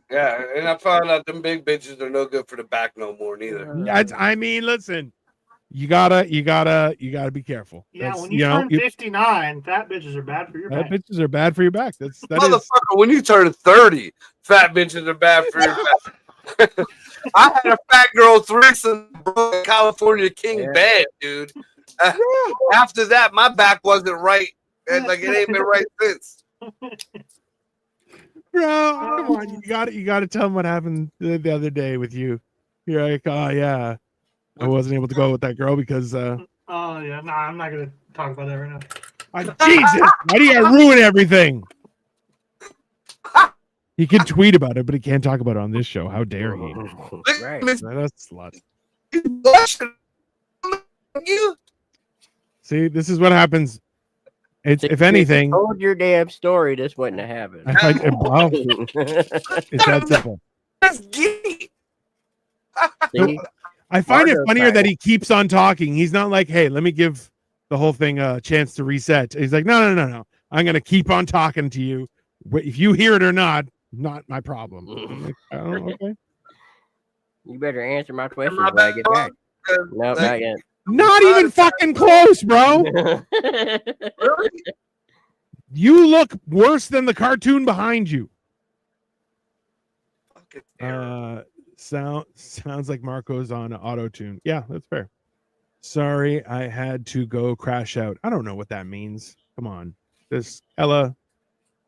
Yeah, and I found out them big bitches are no good for the back no more neither. I mean, listen, you gotta be careful. Yeah, when you turn 59, fat bitches are bad for your back. Fat bitches are bad for your back. Motherfucker, when you turn 30, fat bitches are bad for your back. I had a fat girl threesome in California King bed, dude. After that, my back wasn't right, and like it ain't been right since. Bro, come on, you gotta tell them what happened the other day with you. You're like, oh yeah, I wasn't able to go with that girl because oh yeah, nah, I'm not gonna talk about that right now. Jesus, why do you ruin everything? He can tweet about it, but he can't talk about it on this show. How dare he? Right. That's a slut. See, this is what happens. If anything, if you told your damn story, this wouldn't have happened. It's that simple. I find it funnier that he keeps on talking. He's not like, hey, let me give the whole thing a chance to reset. He's like, no. I'm going to keep on talking to you. If you hear it or not my problem. Like, oh, okay. You better answer my questions when I get back. No, not yet. Not even fucking close, bro. Really? You look worse than the cartoon behind you. Sounds like Marco's on auto-tune. Yeah, that's fair. Sorry, I had to go crash out. I don't know what that means. Come on. This Ella,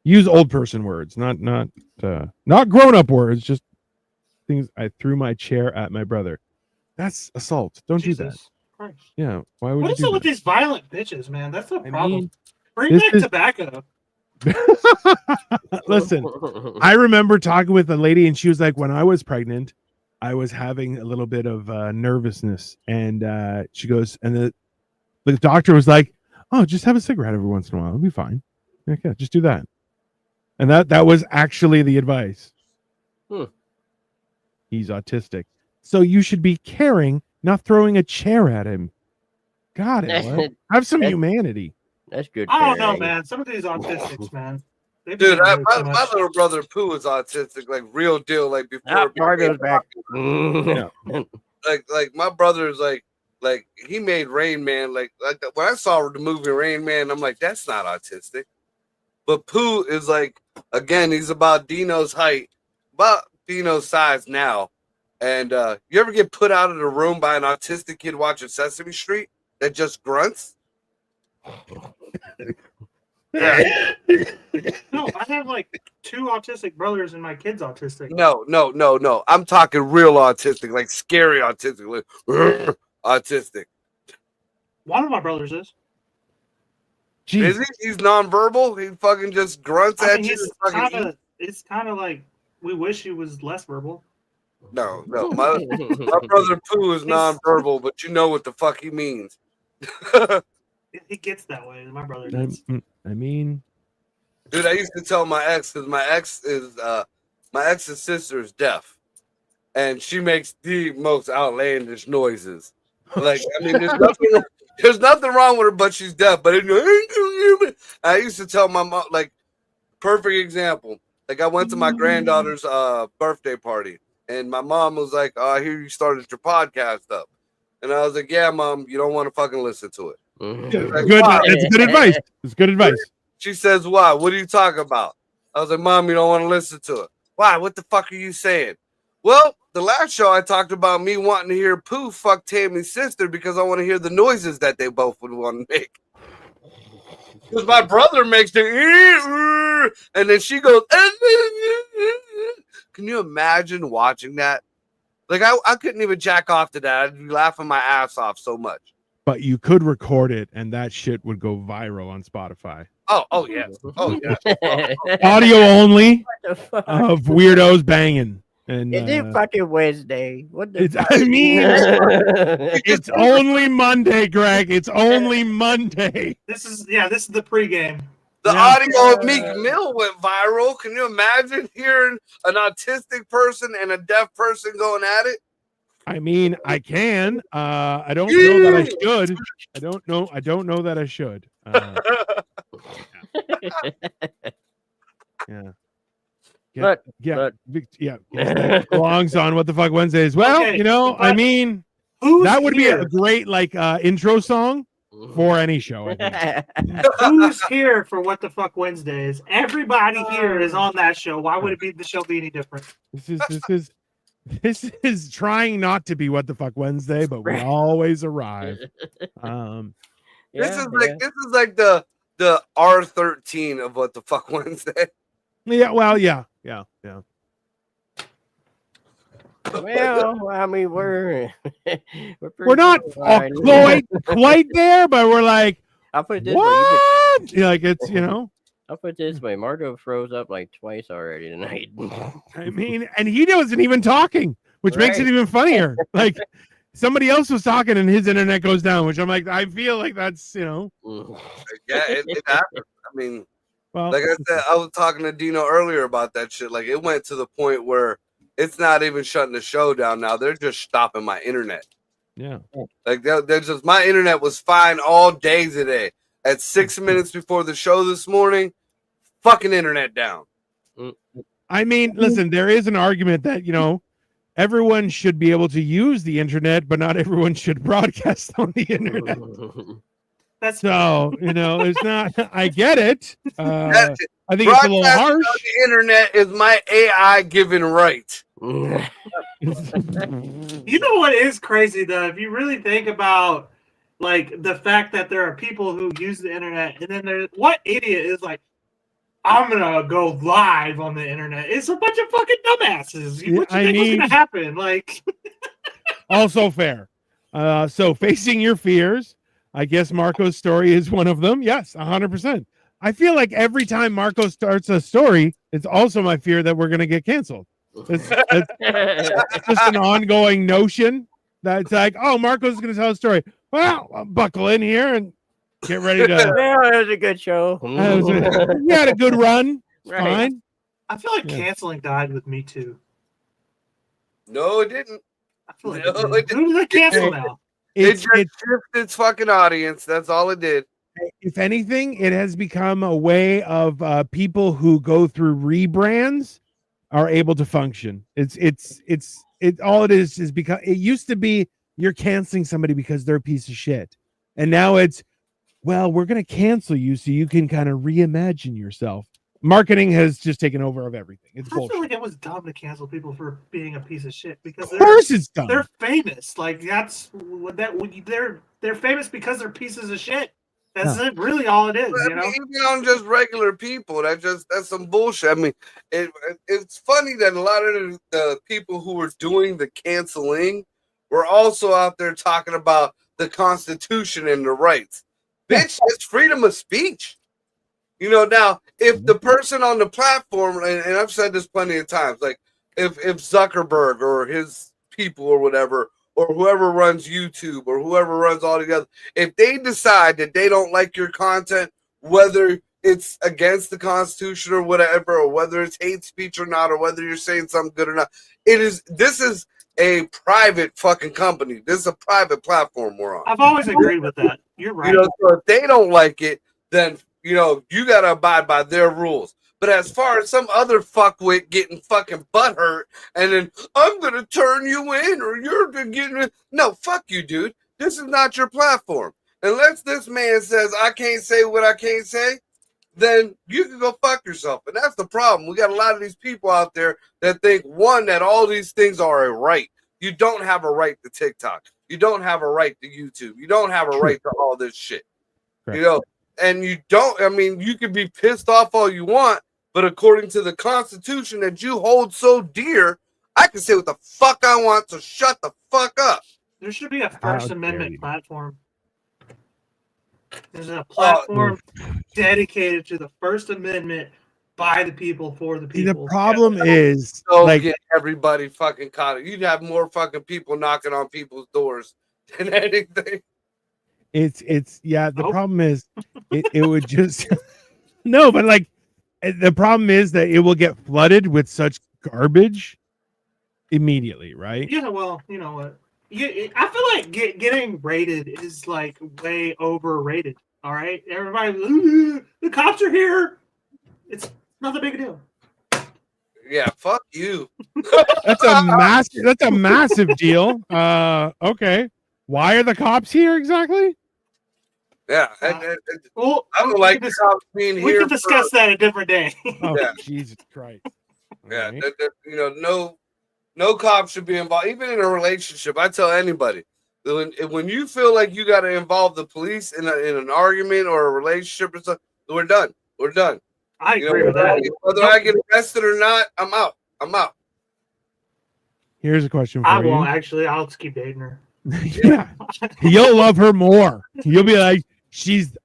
use old person words, not grown-up words, just things. I threw my chair at my brother. That's assault. Don't do that. Christ. Yeah, why would what you is do it that? with these violent bitches, man? That's the problem. Bring back tobacco. Listen, I remember talking with a lady, and she was like, when I was pregnant, I was having a little bit of nervousness, and she goes, and the doctor was like, oh, just have a cigarette every once in a while. It'll be fine. Okay, just do that. And that was actually the advice. He's autistic. So you should be caring, not throwing a chair at him. God, Ella, have some humanity. That's good. I don't know, man. Some of these autistics, man. Dude, my little brother Pooh was autistic, like real deal, like before. Margo's back. Like my brother is like he made Rain Man. Like when I saw the movie Rain Man, I'm like, that's not autistic. But Pooh is like, again, he's about Dino's height, about Dino's size now. And you ever get put out of the room by an autistic kid watching Sesame Street that just grunts? Yeah. No, I have like 2 autistic brothers and my kid's autistic. No. I'm talking real autistic, like scary autistic, like autistic. One of my brothers is. Jeez. Is he? He's nonverbal. He fucking just grunts at you. It's kind of like we wish he was less verbal. No. My brother Pooh is nonverbal, but you know what the fuck he means. He gets that way. My brother does. I mean, dude, I used to tell my ex because my ex's sister is deaf, and she makes the most outlandish noises. Like, I mean, there's nothing wrong with her, but she's deaf. But I used to tell my mom, like, perfect example. Like, I went to my granddaughter's birthday party, and my mom was like, "Oh, I hear you started your podcast up," and I was like, "Yeah, Mom, you don't want to fucking listen to it." Like, good. It's good advice. It's good advice. She says, "Why? What are you talking about?" I was like, "Mom, you don't want to listen to it." Why? What the fuck are you saying? Well, the last show I talked about me wanting to hear Pooh fuck Tammy's sister because I want to hear the noises that they both would want to make. Because my brother makes the and then she goes. Can you imagine watching that? Like I couldn't even jack off to that. I'd be laughing my ass off so much. But you could record it, and that shit would go viral on Spotify. Oh yeah. Audio only of weirdos banging. And is it fucking Wednesday? What the I mean, it's only Monday, Greg. It's only Monday. This is the pregame. The audio of Meek Mill went viral. Can you imagine hearing an autistic person and a deaf person going at it? I mean, I can. I don't know that I should. I don't know that I should. Yeah. Belongs on What the Fuck Wednesdays. Well, okay, I mean, that would be a great intro song for any show. I think. Who's here for What the Fuck Wednesdays? Everybody here is on that show. Why would the show be any different? This is trying not to be What the Fuck Wednesday, but we always arrive. This is like the R13 of What the Fuck Wednesday. Yeah, well, yeah. Well, I mean, we're not quite there, but we're like, I'll put it this what? way. It's I'll put it this way. Margo froze up like twice already tonight. I mean, and he wasn't even talking, which makes it even funnier. Like somebody else was talking and his internet goes down, which I'm like, I feel like that's, Yeah, it happened. I mean, well, like I said, I was talking to Dino earlier about that shit. Like it went to the point where it's not even shutting the show down now. They're just stopping my internet. Yeah. Like they're just, my internet was fine all day today. At 6 minutes before the show this morning, fucking internet down. I mean, listen, there is an argument that, everyone should be able to use the internet, but not everyone should broadcast on the internet. That's so, it's not, I get it. I think it's a little harsh. On the internet is my AI given right. You know what is crazy though? If you really think about like the fact that there are people who use the internet, and then there's what idiot is like, I'm gonna go live on the internet. It's a bunch of fucking dumbasses. What you think was gonna happen? Like, also fair. So facing your fears, I guess Marco's story is one of them. Yes, 100%. I feel like every time Marco starts a story, it's also my fear that we're gonna get canceled. It's just an ongoing notion that it's like, oh, Marco's gonna tell a story. Well, I'll buckle in here and get ready to. Yeah, it was a good show. We had a good run. Right. Fine. I feel like canceling died with Me Too. No, it didn't. I feel like it did. Who did they cancel now? It just shifted its fucking audience. That's all it did. if anything, it has become a way of people who go through rebrands are able to function. It all it is because it used to be you're canceling somebody because they're a piece of shit, and now it's, well, we're going to cancel you so you can kind of reimagine yourself. Marketing has just taken over of everything. It's I bullshit. feel like it was dumb to cancel people for being a piece of shit because of course it's dumb. They're famous. Like that's what they're famous because they're pieces of shit. That's it, really all it is. You know, even on just regular people, that's some bullshit. I mean, it's funny that a lot of the people who were doing the canceling were also out there talking about the Constitution and the rights. Bitch, it's freedom of speech. You know, now, if the person on the platform, and I've said this plenty of times, like if Zuckerberg or his people or whatever, or whoever runs YouTube or whoever runs all together, if they decide that they don't like your content, whether it's against the Constitution or whatever, or whether it's hate speech or not, or whether you're saying something good or not, this is a private fucking company. This is a private platform we're on. I've always agreed with that. You're right. You know, so if they don't like it, then you know, you gotta abide by their rules. But as far as some other fuckwit getting fucking butthurt and then I'm gonna turn you in or you're getting no, fuck you, dude. This is not your platform. Unless this man says I can't say what I can't say, then you can go fuck yourself. And that's the problem. We got a lot of these people out there that think, one, that all these things are a right. You don't have a right to TikTok. You don't have a right to YouTube. You don't have a right to all this shit. Correct. You know. And you don't, I mean, you can be pissed off all you want, but according to the Constitution that you hold so dear, I can say what the fuck I want, so shut the fuck up. There should be a First Amendment platform. There's a platform dedicated to the First Amendment by the people, for the people. The problem is, like, get everybody fucking caught. You'd have more fucking people knocking on people's doors than anything. It's the problem is it would just no, but like the problem is that it will get flooded with such garbage immediately, right? Yeah, well, you know what? I feel like getting rated is like way overrated. All right, everybody, the cops are here. It's not a big deal. Yeah, fuck you. That's a massive deal. Okay, why are the cops here exactly? Yeah, well, I don't like the cops being here. We can discuss that a different day. Oh, yeah. Jesus Christ! Yeah, right. You know, no cop should be involved, even in a relationship. I tell anybody, when you feel like you got to involve the police in an argument or a relationship or something, we're done. We're done. I agree with that. Whether I get arrested or not, I'm out. I'm out. Here's a question for you. I you. won't actually. I'll just keep dating her. Yeah, you'll love her more. You'll be like,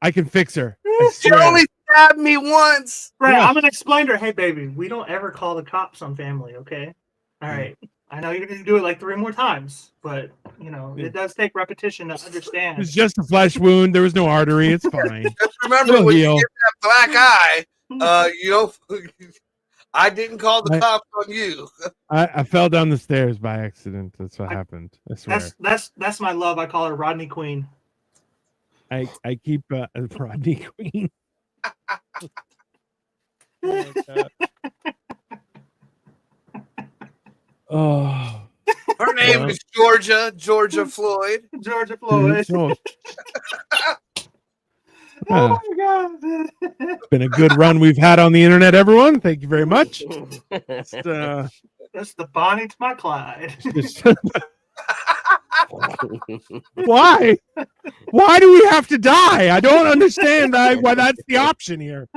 I can fix her. She only stabbed me once. Right. Yeah. I'm gonna explain to her, hey baby, we don't ever call the cops on family, okay? All right. I know you're gonna do it like 3 more times, but you know, it does take repetition to understand. It's just a flesh wound. There was no artery. It's fine. Just remember when you get that black eye, you know, I didn't call the cops on you. I fell down the stairs by accident. That's what happened. I swear. That's my love. I call her Rodney Queen. I keep Rodney Queen. Oh, her name is Georgia Floyd. Georgia Floyd. Oh my God. It's been a good run we've had on the internet, everyone. Thank you very much. That's the Bonnie to my Clyde. Why? Why do we have to die? I don't understand why that's the option here.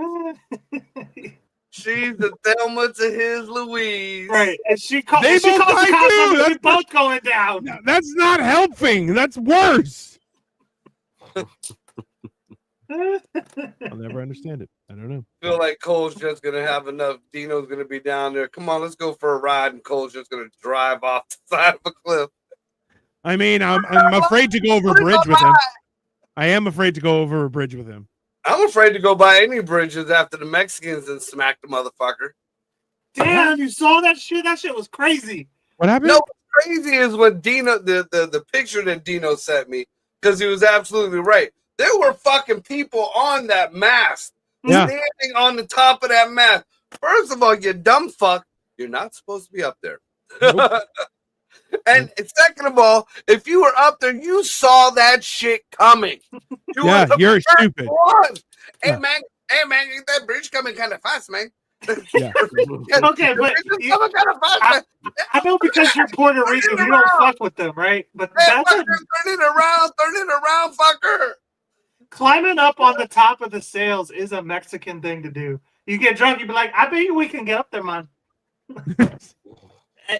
She's the Thelma to his Louise. Right. And she calls the cops. That's both going down. That's not helping. That's worse. I'll never understand it. I don't know. I feel like Cole's just gonna have enough. Dino's gonna be down there. Come on, let's go for a ride. And Cole's just gonna drive off the side of a cliff. I mean, I'm afraid to go over a bridge with him. I am afraid to go over a bridge with him. I'm afraid to go by any bridges after the Mexicans and smack the motherfucker. Damn, you saw that shit? That shit was crazy. What happened? No, what's crazy is when Dino, the picture that Dino sent me, because he was absolutely right. There were fucking people on that mast, Yeah. standing on the top of that mast. First of all, you dumb fuck, you're not supposed to be up there. Nope. And second of all, if you were up there, you saw that shit coming. You Yeah, were the you're first stupid. one. Yeah. Hey man, that bridge coming kind of fast, man. Yeah. Okay, but I know because you're Puerto Rican, you don't fuck with them, right? But Hey, that's fucker, turn it around, fucker. climbing up on the top of the sails is a Mexican thing to do. You get drunk, you be like, I bet you we can get up there, man.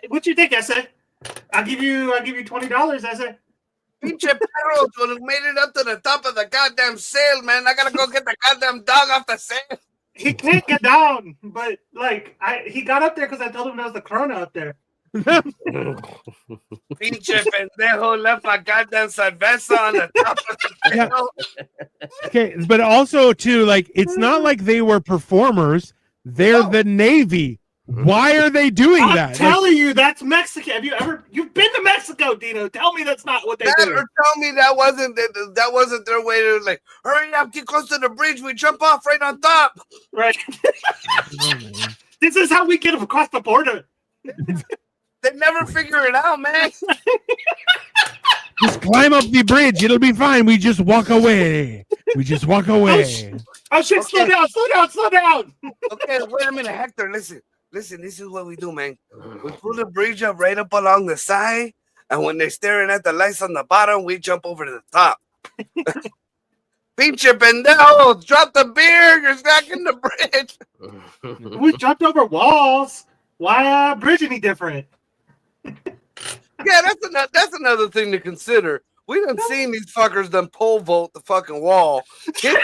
What you think, Ese? I'll give you $20, Ese. Pinche perros made it up to the top of the goddamn sail, man. I gotta go get the goddamn dog off the sail. He can't get down, but like he got up there because I told him there was the Corona up there. Pinche pendejo left my goddamn cerveza on the top of the sail. Okay, but also too, like, it's not like they were performers. They're the Navy. Why are they doing I'm that? telling you, that's Mexican. You've been to Mexico, Dino? Tell me that's not what they do. Or tell me that wasn't their way to like, hurry up, get close to the bridge, we jump off right on top. Right. This is how we get across the border. They never figure it out, man. Just climb up the bridge. It'll be fine. We just walk away. Oh shit! Slow down! Okay, wait a minute, Hector. Listen, this is what we do, man. We pull the bridge up right up along the side, and when they're staring at the lights on the bottom, we jump over to the top. Pinche pendejo, drop the beer. You're stacking the bridge. We jumped over walls. Why bridge any different? Yeah, that's another thing to consider. We done seen these fuckers done pole vault the fucking wall, hit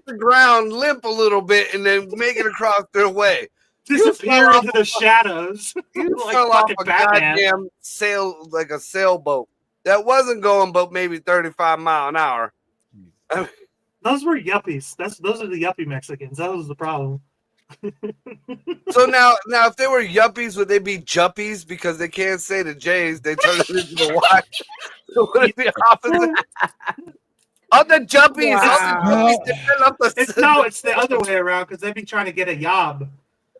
the ground, limp a little bit, and then make it across their way. Disappear into the shadows. You Like fell off fucking a Batman. goddamn sail, like a sailboat that wasn't going but maybe 35 miles an hour. I mean, Those were yuppies. Those are the yuppie Mexicans. That was the problem. so now if they were yuppies, would they be juppies because they can't say the J's? They turn it into the Y. So would it be opposite? All the jumpies, It's the other way around because they'd be trying to get a yob.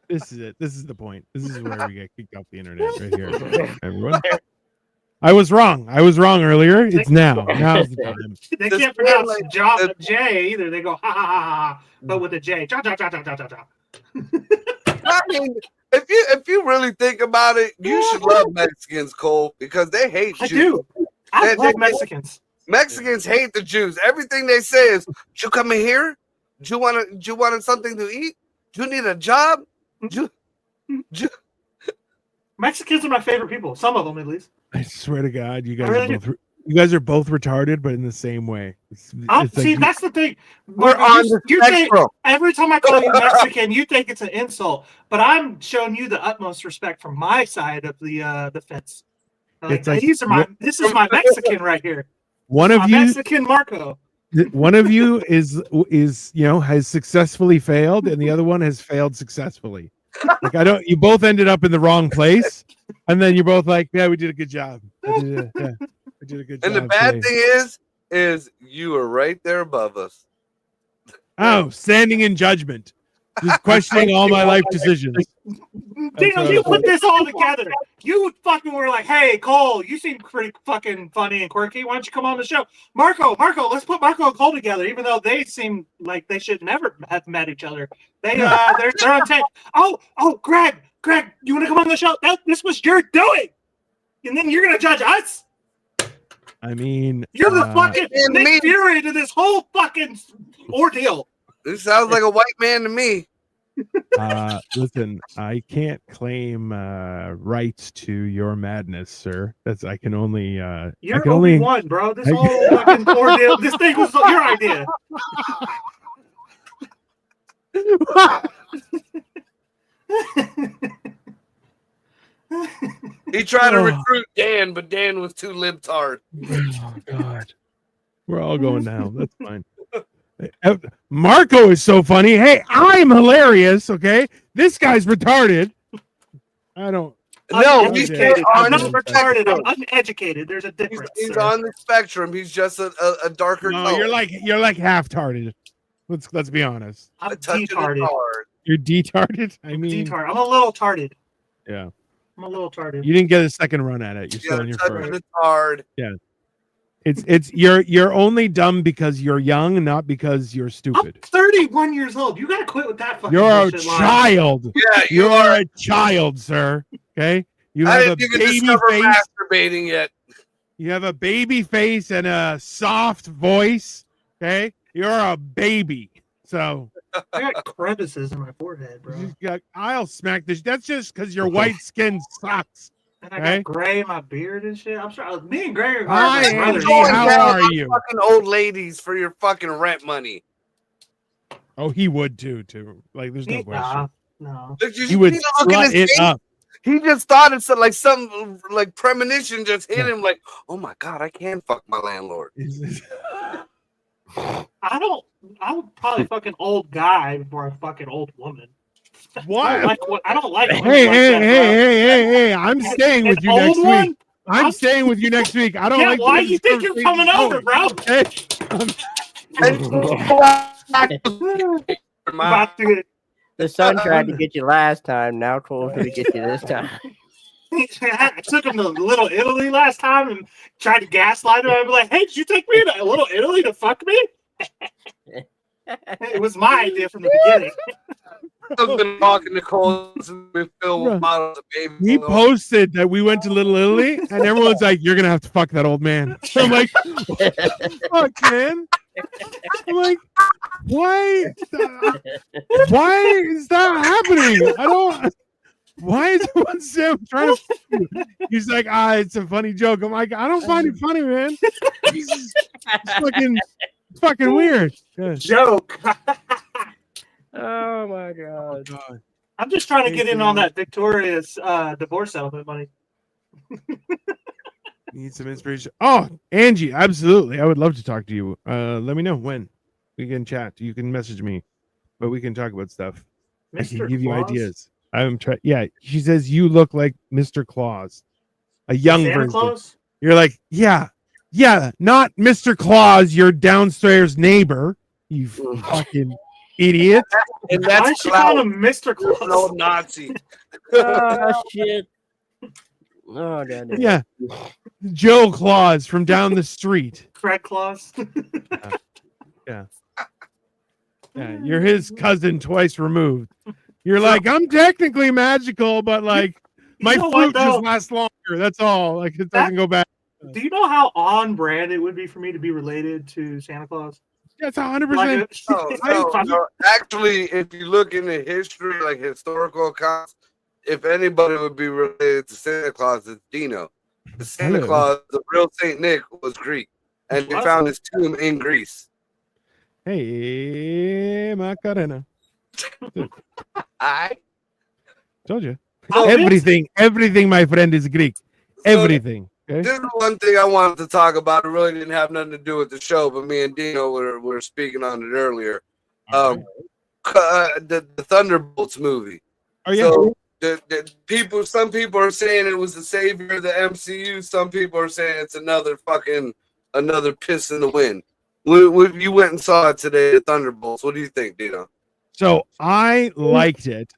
This is it. This is the point. This is where we get kicked off the internet right here. Everyone. I was wrong earlier. It's now. Now's the time. They can't pronounce J either. They go ha ha ha ha, but with a J. Ja, ja, ja, ja, ja, ja, ja. I mean, if you really think about it, you should love Mexicans, Cole, because they hate Jews. I do. I love Mexicans. Mexicans hate the Jews. Everything they say is, "You come in here? Do you want something to eat? Do you need a job?" Mexicans are my favorite people. Some of them, at least. I swear to God, you guys are both retarded, but in the same way. It's See, that's the thing. We're on the spectrum. Every time I call you Mexican, you think it's an insult, but I'm showing you the utmost respect from my side of the fence. This is my Mexican right here. One of you, Mexican Marco. One of you is has successfully failed, and the other one has failed successfully. Like you both ended up in the wrong place, and then you're both like, yeah, we did a good job. I did a good job. And the bad thing is you are right there above us. Oh, standing in judgment, just questioning all my life decisions. Dino, you put this all together. You fucking were like, hey, Cole, you seem pretty fucking funny and quirky. Why don't you come on the show? Marco, let's put Marco and Cole together, even though they seem like they should never have met each other. They're on tape. Oh, Greg, you want to come on the show? This was your doing. And then you're going to judge us? I mean, you're the fucking Nick Fury to this whole fucking ordeal. This sounds like a white man to me. Listen, I can't claim rights to your madness, sir. I can only you're only one, bro. This whole fucking ordeal, this thing was your idea. He tried to recruit Dan, but Dan was too libtard. Oh God, we're all going now. That's fine. Marco is so funny. Hey, I'm hilarious. Okay, this guy's retarded. I don't. No, uneducated. I'm not I'm retarded. I'm uneducated. There's a difference. He's sir. on the spectrum. He's just a darker No, color. you're like half-tarded. Let's be honest. I'm A touch of detarded. hard. You're detarded. I mean, Detard. I'm a little tarded. yeah. I'm a little tarded. You didn't get a second run at it. You're Yeah, still in your touch first. of hard. Yeah. It's you're only dumb because you're young, not because you're I'm stupid. 31 years old. You gotta quit with that fucking You're a bullshit line. child. Yeah, You are a child, sir. Okay. You I have a didn't even baby discover face. masturbating yet. You have a baby face and a soft voice. Okay. You're a baby. So I got crevices in my forehead, bro. I'll smack this. That's just because your white skin sucks. And I Okay. got gray in my beard and shit. I'm sure me and Gray are Hi, my brothers. Angie. How are you? Fucking old ladies for your fucking rent money. Oh, he would too. Like, there's no question. No. Look, He would look at slut his it face. up. He just thought it's like some like premonition just hit him. Like, oh my god, I can fuck my landlord. I would probably fuck an old guy before I fuck an old woman. What? I don't like women Hey, like hey, that, hey! I'm staying with you An next old week. one? I'm staying with you next week. I don't Yeah, like. why the way you this think you're coming conversation's over, going. bro? About to The sun tried to get you last time. Now Cole's going to get you this time. I took him to Little Italy last time and tried to gaslight him. I'd be like, hey, did you take me to Little Italy to fuck me? It was my idea from the beginning. I've been talking to Cole since we filmed models of baby. He posted that we went to Little Italy, and everyone's like, "You're gonna have to fuck that old man." I'm like, "Fuck, man!" I'm like, "Why? Why is that happening? I don't." Why is everyone Sam trying to? Fuck you? He's like, it's a funny joke. I'm like, I don't find it funny, man. It's fucking weird. Yeah. Joke. Oh my god. I'm just trying to get in on that Victoria's divorce settlement money. Need some inspiration. Oh, Angie, absolutely. I would love to talk to you. Let me know when we can chat. You can message me, but we can talk about stuff. I can give you ideas. I'm trying. Yeah, she says you look like Mr. Claus, a young Santa version. Claus? You're like, yeah, not Mr. Claus, your downstairs neighbor. You fucking idiot. And Why that's is she calling him Mr. Claus? no Nazi. Oh shit. Oh god. Yeah, Joe Claus from down the street. Craig Claus. Yeah, you're his cousin twice removed. You're like, I'm technically magical, but like my fruit just lasts longer. That's all. Like it doesn't go back. Do you know how on brand it would be for me to be related to Santa Claus? That's 100%. No. Actually, if you look into history, like historical accounts, if anybody would be related to Santa Claus, it's Dino. The Santa Claus, the real Saint Nick, was Greek, and they found his tomb in Greece. Hey, Macarena. I told you. Everything, my friend, is Greek. Everything. Okay? This is one thing I wanted to talk about. It really didn't have nothing to do with the show, but me and Dino were speaking on it earlier. The Thunderbolts movie. Oh yeah. So some people are saying it was the savior of the MCU. Some people are saying it's another piss in the wind. You went and saw it today, the Thunderbolts. What do you think, Dino? So I liked it.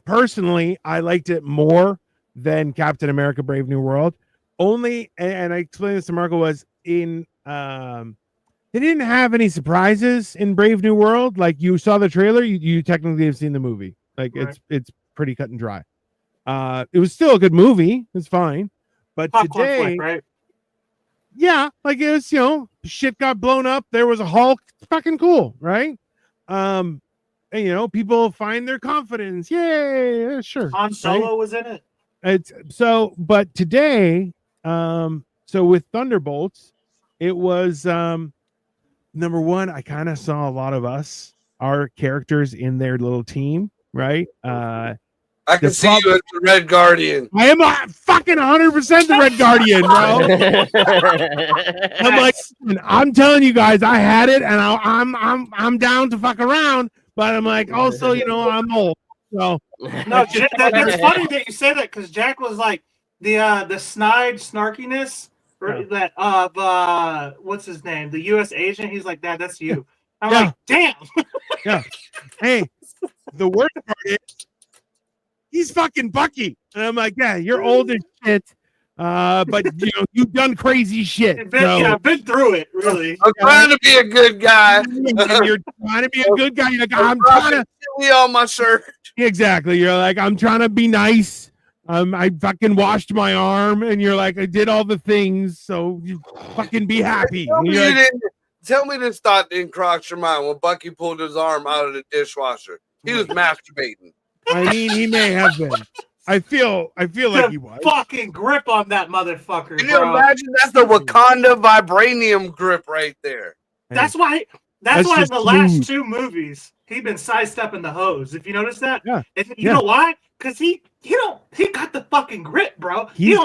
Personally, I liked it more than Captain America: Brave New World. Only, and I explained this to Marco, was in they didn't have any surprises in Brave New World. Like you saw the trailer, you technically have seen the movie. Like it's pretty cut and dry. It was still a good movie. It's fine, but today, right? Yeah, like it was, shit got blown up. There was a Hulk. It's fucking cool, right? And people find their confidence. Yay, sure. Han Solo was in it. But today, so with Thunderbolts, it was number one, I kind of saw a lot of our characters in their little team, right? I can see you as the Red Guardian. I am fucking 100% the Red Guardian, bro. I'm like, I'm telling you guys, I had it, and I'm down to fuck around, but I'm like, also, I'm old. Well, No, it's funny that you say that because Jack was like the snide snarkiness that of what's his name, the U.S. agent. He's like that's you. I'm like, damn. Yeah. Hey, the worst part is he's fucking Bucky, and I'm like, yeah, you're old as shit. But you've done crazy shit. I've been through it. Really, I'm trying to be a good guy. And you're trying to be a good guy. You're like, I'm trying to chili on my shirt. Exactly. You're like, I'm trying to be nice. I fucking washed my arm, and you're like, I did all the things, so you fucking be happy. Tell me this thought didn't cross your mind when Bucky pulled his arm out of the dishwasher. He was masturbating. I mean, he may have been. I feel like he was. Fucking grip on that motherfucker. Can you imagine? That's the Wakanda vibranium grip right there. That's why in the last two movies he's been sidestepping the hose. If you notice that, and you know why? Because he got the fucking grip, bro. He's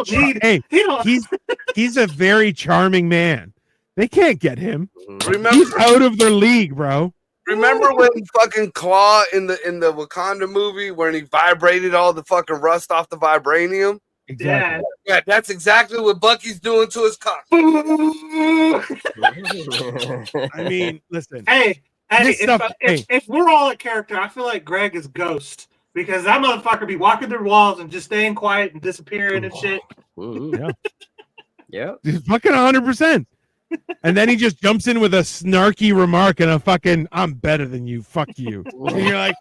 a very charming man. They can't get him. Remember, he's out of their league, bro. Remember when fucking Claw in the Wakanda movie when he vibrated all the fucking rust off the vibranium? Exactly. Yeah, that's exactly what Bucky's doing to his cock. I mean, listen. Hey, if we're all a character, I feel like Greg is Ghost because that motherfucker be walking through walls and just staying quiet and disappearing and shit. Yeah. Fucking 100%. And then he just jumps in with a snarky remark and a fucking, I'm better than you, fuck you. And you're like,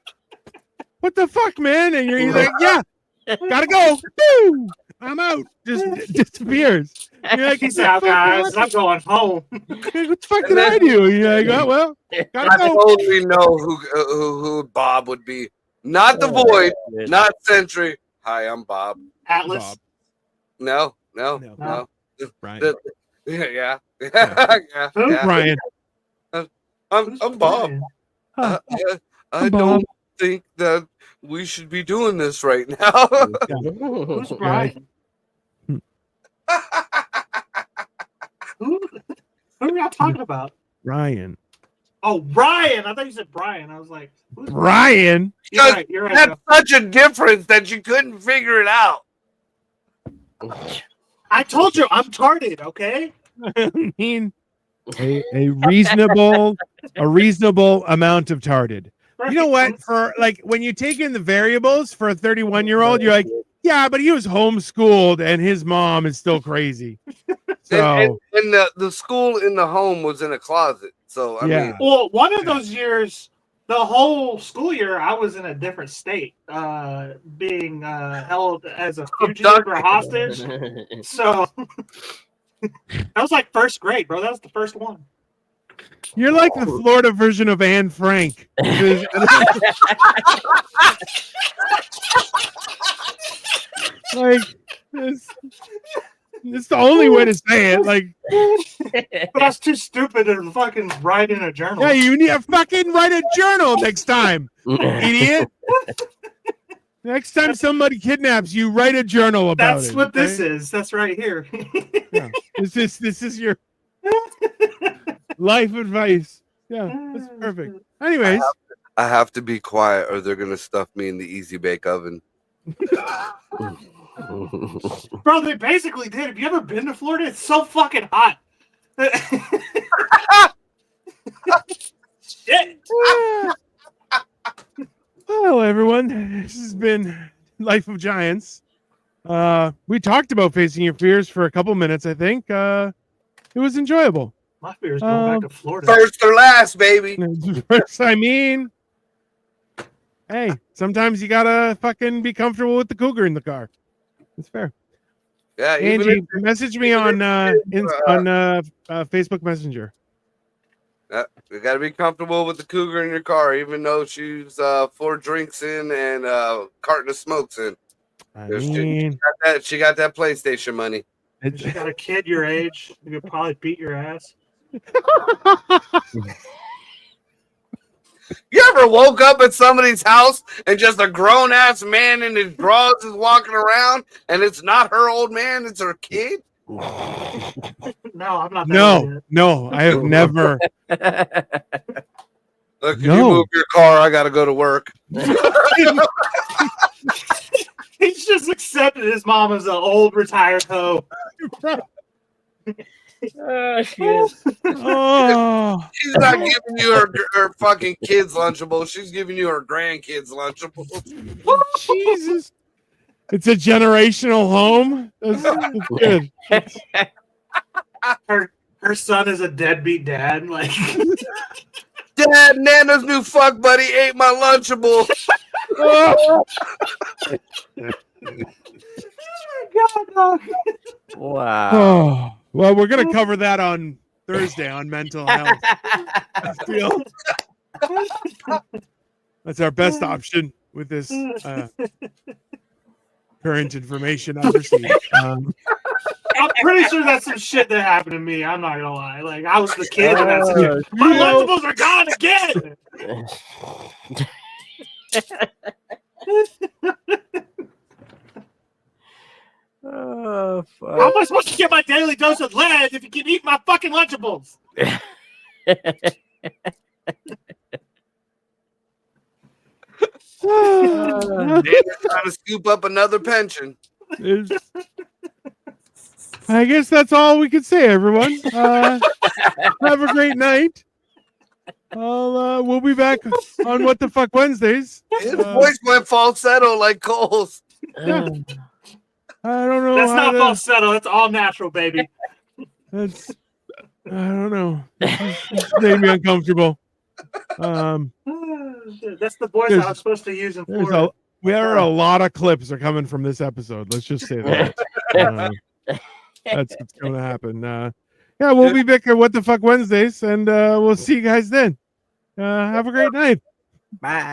what the fuck, man? And he's like, yeah, gotta go. Woo! I'm out. Just disappears. And you're like, peace out, guys. I'm going home. What the fuck did I do? And you're like, oh, well, gotta go. I totally know who Bob would be. Not the Void, not Sentry. Hi, I'm Bob. Atlas. Bob. No. Brian. Yeah. Brian. I'm Bob. I don't think that we should be doing this right now. Who's Brian? Who are y'all talking about? Ryan. Oh, Ryan. I thought you said Brian. I was like, who's Brian? You're right. That's such a difference that you couldn't figure it out. I told you I'm tarded, okay? I mean, a reasonable amount of tarded. You know what? For like when you take in the variables for a 31-year-old, you're like, yeah, but he was homeschooled and his mom is still crazy. So and the school in the home was in a closet. So I mean, well, one of those years, the whole school year, I was in a different state, being held as a fugitive or hostage. So that was like first grade, bro. That was the first one. You're like the Florida version of Anne Frank. Like, it's the only way to say it. Like, but I was too stupid to fucking write in a journal. Yeah, you need to fucking write a journal next time, idiot. Next time somebody kidnaps you, write a journal about it. That's what this is. That's right here. Yeah. This is your life advice. Yeah, that's perfect. Anyways, I have to be quiet, or they're gonna stuff me in the easy bake oven. Bro, they basically did. Have you ever been to Florida? It's so fucking hot. Shit. Well, everyone, this has been Life of Giants. We talked about facing your fears for a couple minutes, I think. It was enjoyable. My fear is going back to Florida. First or last, baby. I mean, hey, sometimes you gotta fucking be comfortable with the cougar in the car. It's fair. Yeah, Angie, message me on Facebook Messenger. You gotta be comfortable with the cougar in your car, even though she's 4 drinks in and a carton of smokes in. I mean, she got that PlayStation money. She got a kid your age. You could probably beat your ass. You ever woke up at somebody's house and just a grown ass man in his drawers is walking around and it's not her old man, it's her kid? No, I'm not. No, I have never. Can you move your car? I gotta go to work. He's just accepted his mom as an old retired hoe. Shit. Oh, She's not giving you her fucking kids' Lunchable. She's giving you her grandkids' Lunchable. Jesus. It's a generational home. That's good. Her son is a deadbeat dad. Like, Dad, Nana's new fuck buddy ate my Lunchable. Oh. God, dog. Wow. Oh. Well, we're gonna cover that on Thursday on mental health. I feel that's our best option with this current information I've received. I'm pretty sure that's some shit that happened to me. I'm not gonna lie. Like, I was the kid in that situation. My Lunchables are gone again. Oh, fuck. How am I supposed to get my daily dose of lead if you can eat my fucking Lunchables? Nana's trying to scoop up another pension. I guess that's all we can say, everyone. Have a great night. We'll be back on What the Fuck Wednesdays. His voice went falsetto like Cole's. Yeah. I don't know. That's not falsetto. That's all natural, baby. I don't know. It's made me uncomfortable. That's the voice I was supposed to use in Florida. There are a lot of clips are coming from this episode. Let's just say that. That's what's going to happen. Yeah, we'll be back at What the Fuck Wednesdays, and we'll see you guys then. Have a great night. Bye.